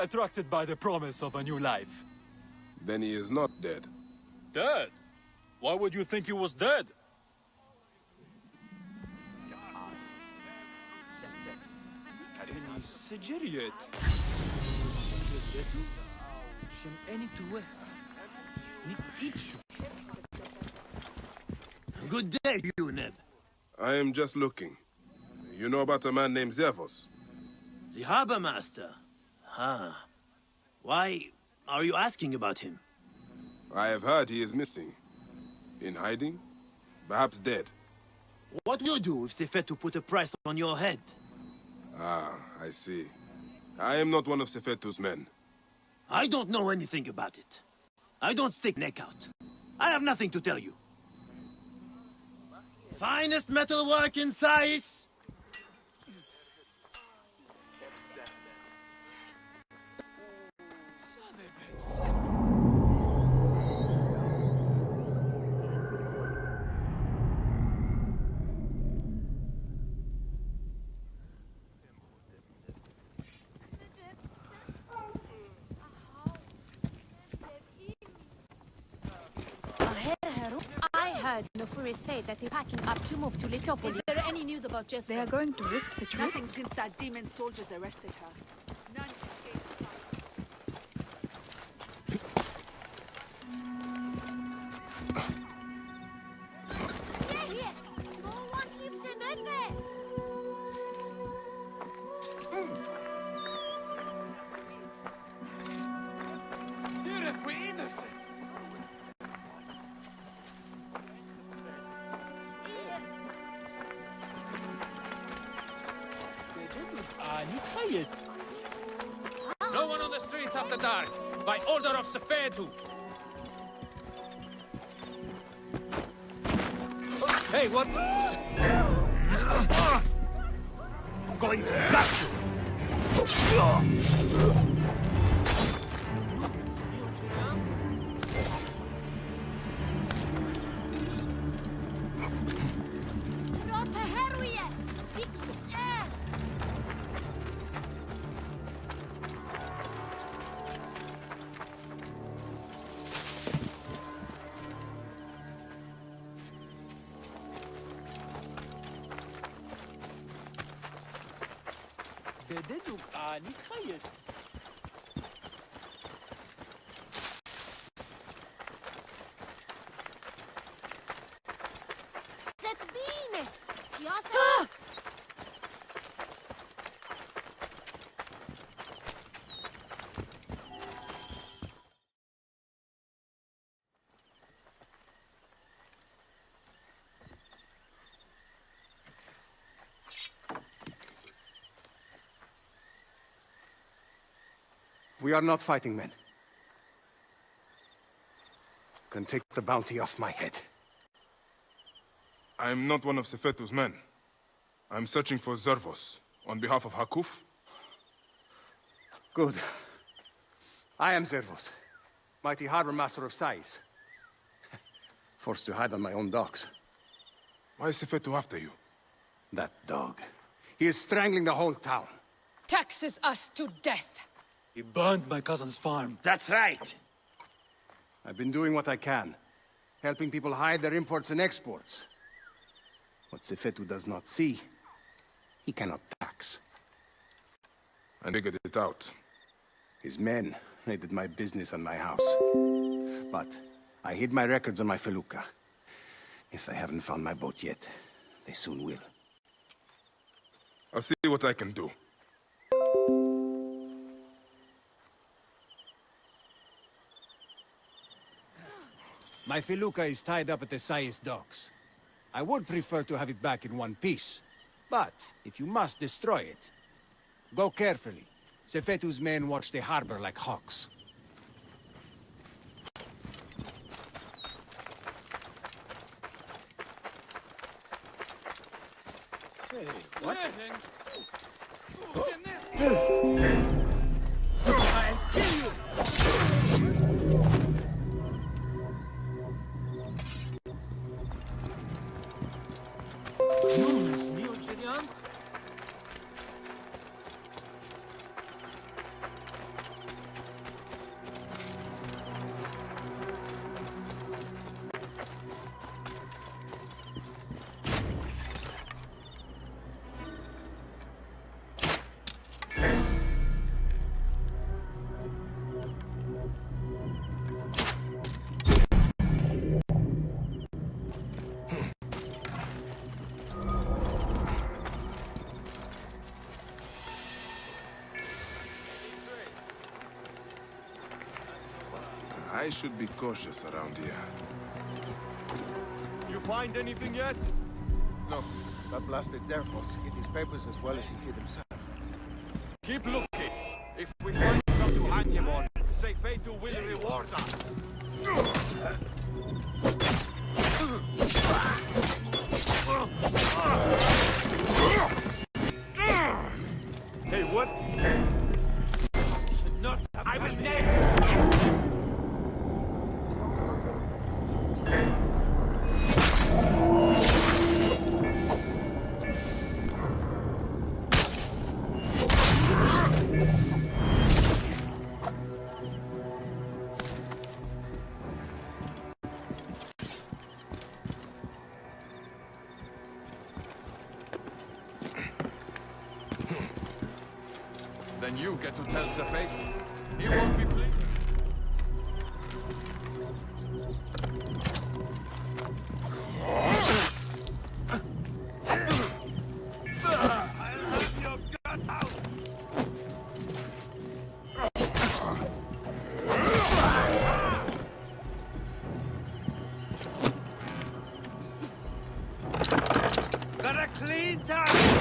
Attracted by the promise of a new life. Then he is not dead. Dead? Why would you think he was dead? Good day, you, Neb. I am just looking. You know about a man named Zervos? The harbor master. Ah. Why are you asking about him? I have heard he is missing. In hiding? Perhaps dead. What will you do if Sefetu put a price on your head? Ah, I see. I am not one of Sefetu's men. I don't know anything about it. I don't stick neck out. I have nothing to tell you. Finest metalwork in Sais! I heard Nofuri say that they're packing up to move to Letopolis. Is there any news about Jessica? They are going to risk the trip. Nothing since that demon soldiers arrested her. None. No one keeps him in there. We're innocent. No one on the streets after dark, by order of Sefetu. Hey, what? I'm going to gut you! Setbine! We are not fighting men. Can take the bounty off my head. I am not one of Sefetu's men. I'm searching for Zervos, on behalf of Hakuf. Good. I am Zervos, mighty harbor master of Sais. Forced to hide on my own docks. Why is Sefetu after you? That dog. He is strangling the whole town. Taxes us to death. He burned my cousin's farm. That's right. I've been doing what I can, helping people hide their imports and exports. What Sefetu does not see, he cannot tax. I figured it out. His men raided my business and my house. But I hid my records on my felucca. If they haven't found my boat yet, they soon will. I'll see what I can do. My felucca is tied up at the Sais docks. I would prefer to have it back in one piece. But, if you must destroy it, go carefully. Sefetu's men watch the harbor like hawks. Hey, what? I'll kill you! I should be cautious around here. You find anything yet? No, that blasted Zerfos hid his papers as well as he hid himself. Keep looking. If we find some to hang him on, Sefetu will reward us. Hey, what? Should not have I will never. Then you get to tell Sefetu. He won't be pleased. Got a clean time!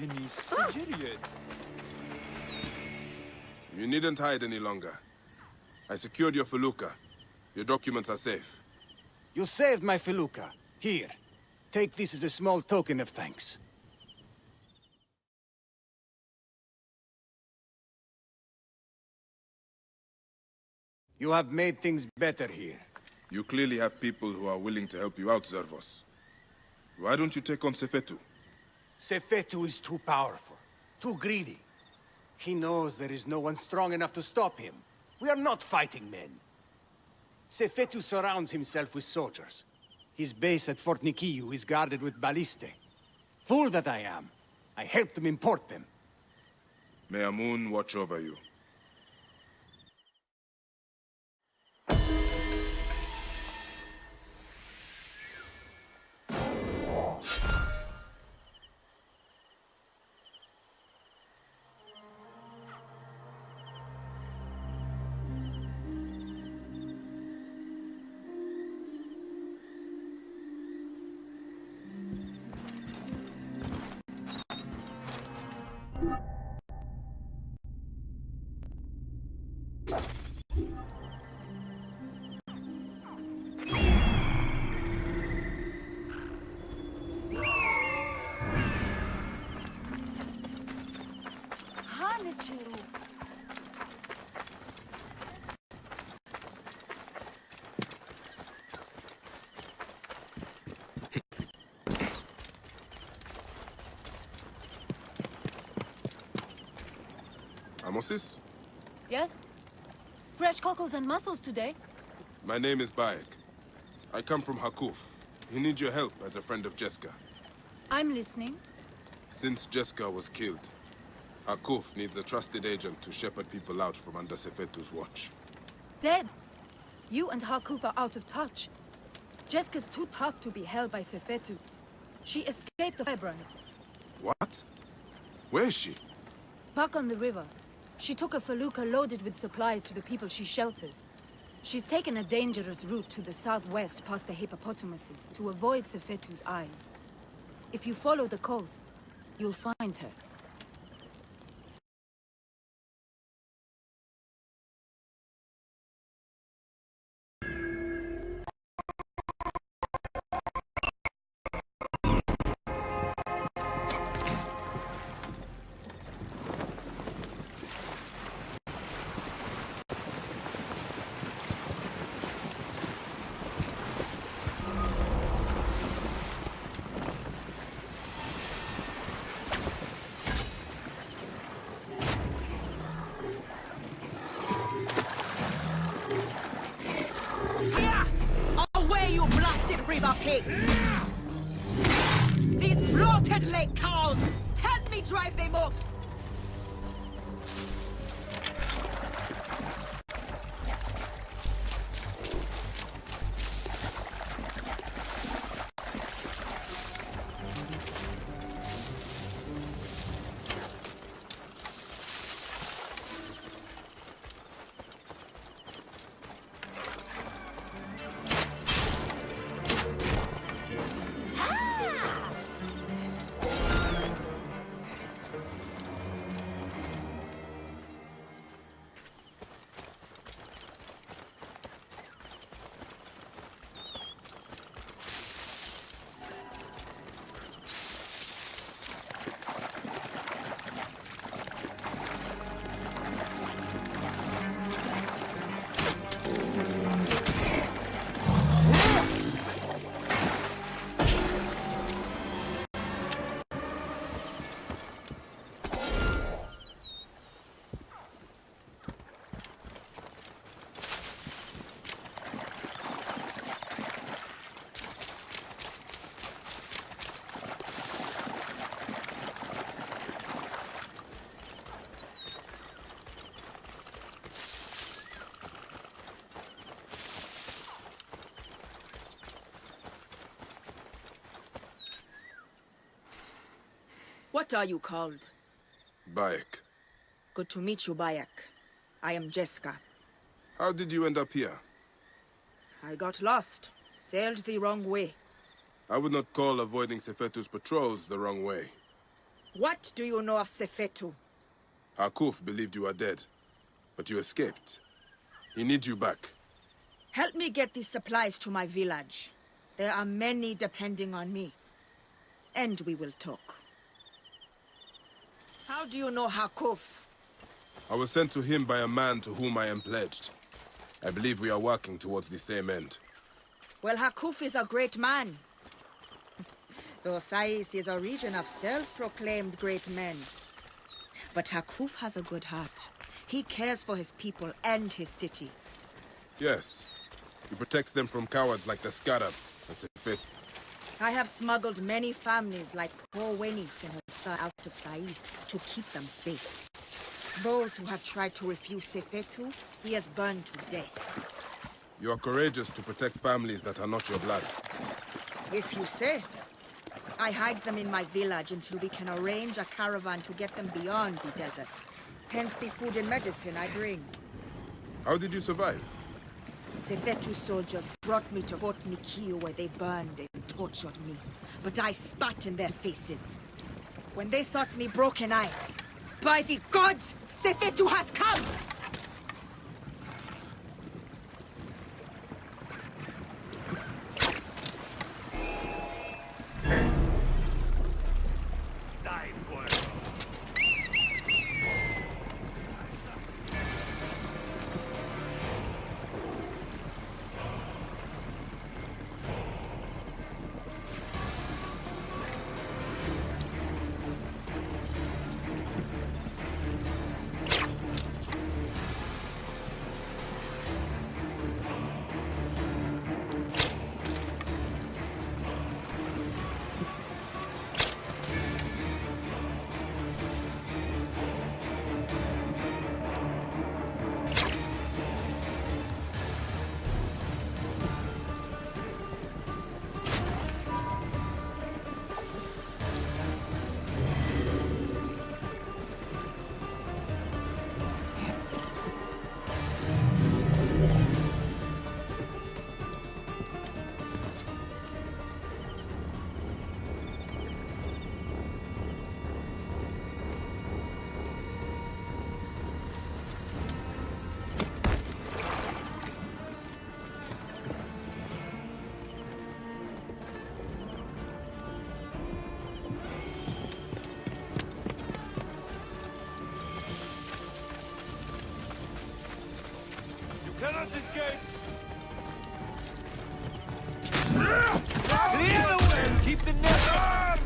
any Sigiriad. You needn't hide any longer. I secured your felucca. Your documents are safe. You saved my felucca. Here. Take this as a small token of thanks. You have made things better here. You clearly have people who are willing to help you out, Zervos. Why don't you take on Sefetu? Sefetu is too powerful, too greedy. He knows there is no one strong enough to stop him. We are not fighting men. Sefetu surrounds himself with soldiers. His base at Fort Nikiu is guarded with ballistae. Fool that I am. I helped him import them. May Amun watch over you. Amosis? Yes? Fresh cockles and mussels today. My name is Bayek. I come from Hakuf. He needs your help as a friend of Jeska. I'm listening. Since Jeska was killed, Hakuf needs a trusted agent to shepherd people out from under Sefetu's watch. Dead. You and Hakuf are out of touch. Jeska's too tough to be held by Sefetu. She escaped the Febron. What? Where is she? Back on the river. She took a felucca loaded with supplies to the people she sheltered. She's taken a dangerous route to the southwest past the hippopotamuses to avoid Sefetu's eyes. If you follow the coast, you'll find her. River pigs! These bloated lake cows! Help me drive them off! What are you called? Bayek. Good to meet you, Bayek. I am Jeska. How did you end up here? I got lost. Sailed the wrong way. I would not call avoiding Sefetu's patrols the wrong way. What do you know of Sefetu? Hakuf believed you were dead, but you escaped. He needs you back. Help me get these supplies to my village. There are many depending on me. And we will talk. How do you know Hakuf? I was sent to him by a man to whom I am pledged. I believe we are working towards the same end. Well, Hakuf is a great man. Though Sais is a region of self-proclaimed great men. But Hakuf has a good heart. He cares for his people and his city. Yes. He protects them from cowards like the Scarab and Sefetu. I have smuggled many families like poor Wenis and her son out of Sais to keep them safe. Those who have tried to refuse Sefetu, he has burned to death. You are courageous to protect families that are not your blood. If you say. I hide them in my village until we can arrange a caravan to get them beyond the desert. Hence the food and medicine I bring. How did you survive? Sefetu soldiers brought me to Fort Nikio where they burned and tortured me. But I spat in their faces. When they thought me broken, by the gods, Sefetu has come! Cannot escape! Clear the way! Keep the net on!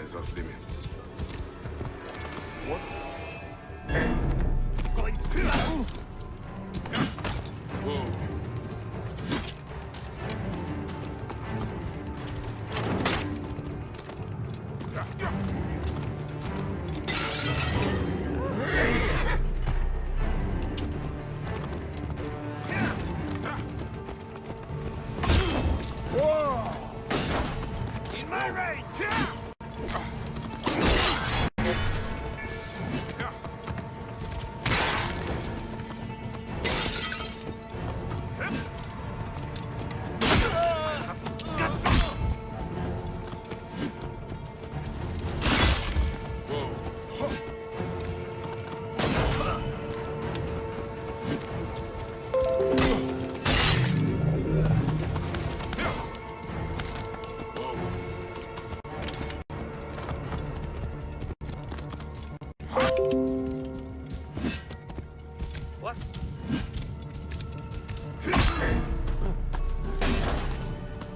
Is off limits. What? Going. Whoa. In my range! What?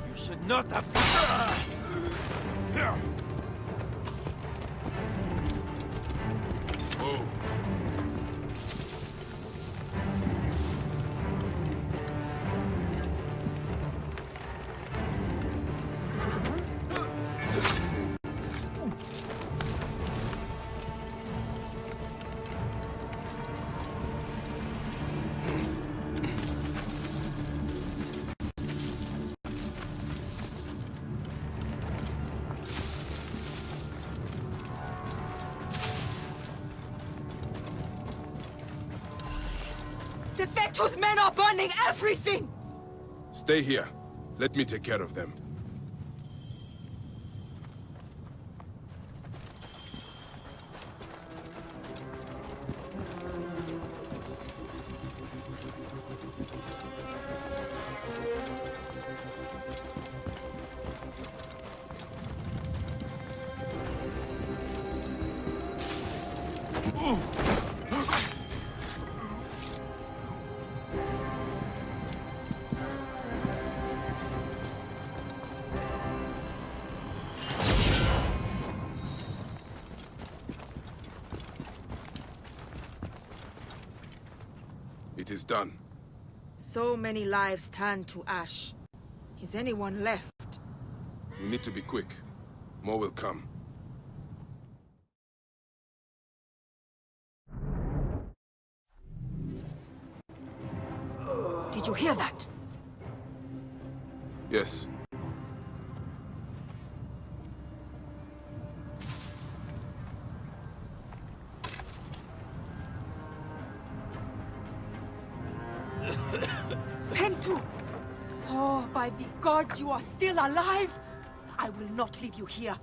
You should not have... Whoa. Sefetu's men are burning everything! Stay here. Let me take care of them. It is done. So many lives turned to ash. Is anyone left? We need to be quick. More will come. Did you hear that? Yes. Pentu! Oh, by the gods, you are still alive! I will not leave you here.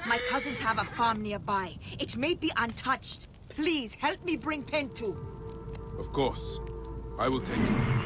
My cousins have a farm nearby. It may be untouched. Please, help me bring Pentu. Of course. I will take you.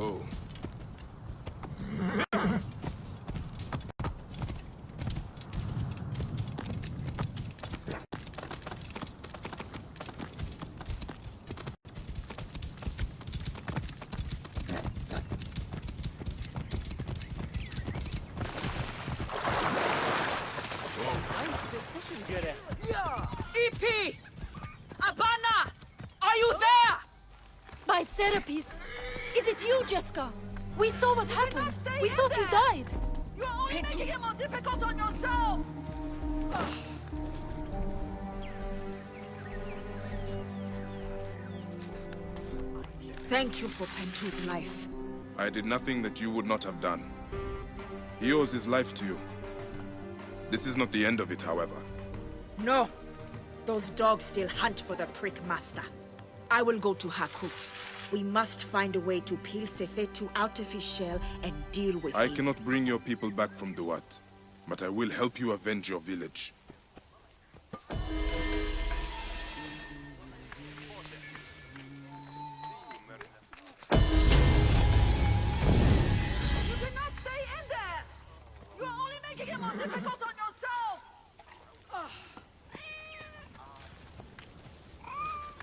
Oh. EP! Abana! Are you there? By Serapis! Is it you, Jessica? We saw what happened. We thought you died. You're only making it more difficult on yourself! Thank you for Pentu's life. I did nothing that you would not have done. He owes his life to you. This is not the end of it, however. No. Those dogs still hunt for the prick master. I will go to Hakuf. We must find a way to peel Sefetu out of his shell and deal with him. I cannot bring your people back from Duat, but I will help you avenge your village.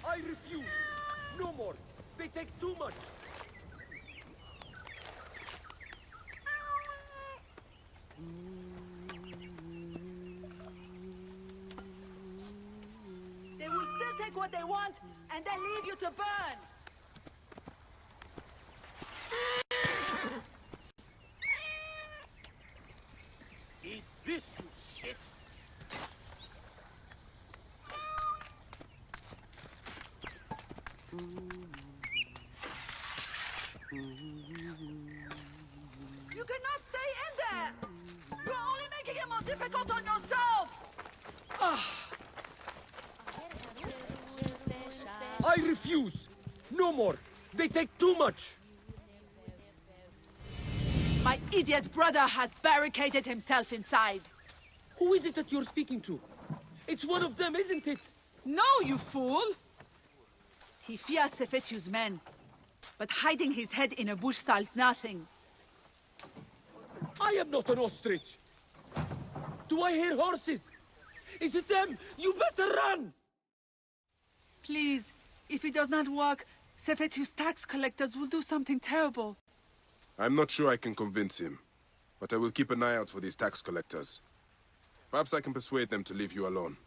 I refuse. No more. They take too much. They will still take what they want and then leave you to burn. Eat this, you shit! You cannot stay in there! You're only making it more difficult on yourself! I refuse! No more! They take too much! My idiot brother has barricaded himself inside. Who is it that you're speaking to? It's one of them, isn't it? No, you fool! He fears Sefetu's men. But hiding his head in a bush solves nothing. I am not an ostrich! Do I hear horses? Is it them? You better run! Please, if it does not work, Sefetu's tax collectors will do something terrible. I'm not sure I can convince him, but I will keep an eye out for these tax collectors. Perhaps I can persuade them to leave you alone.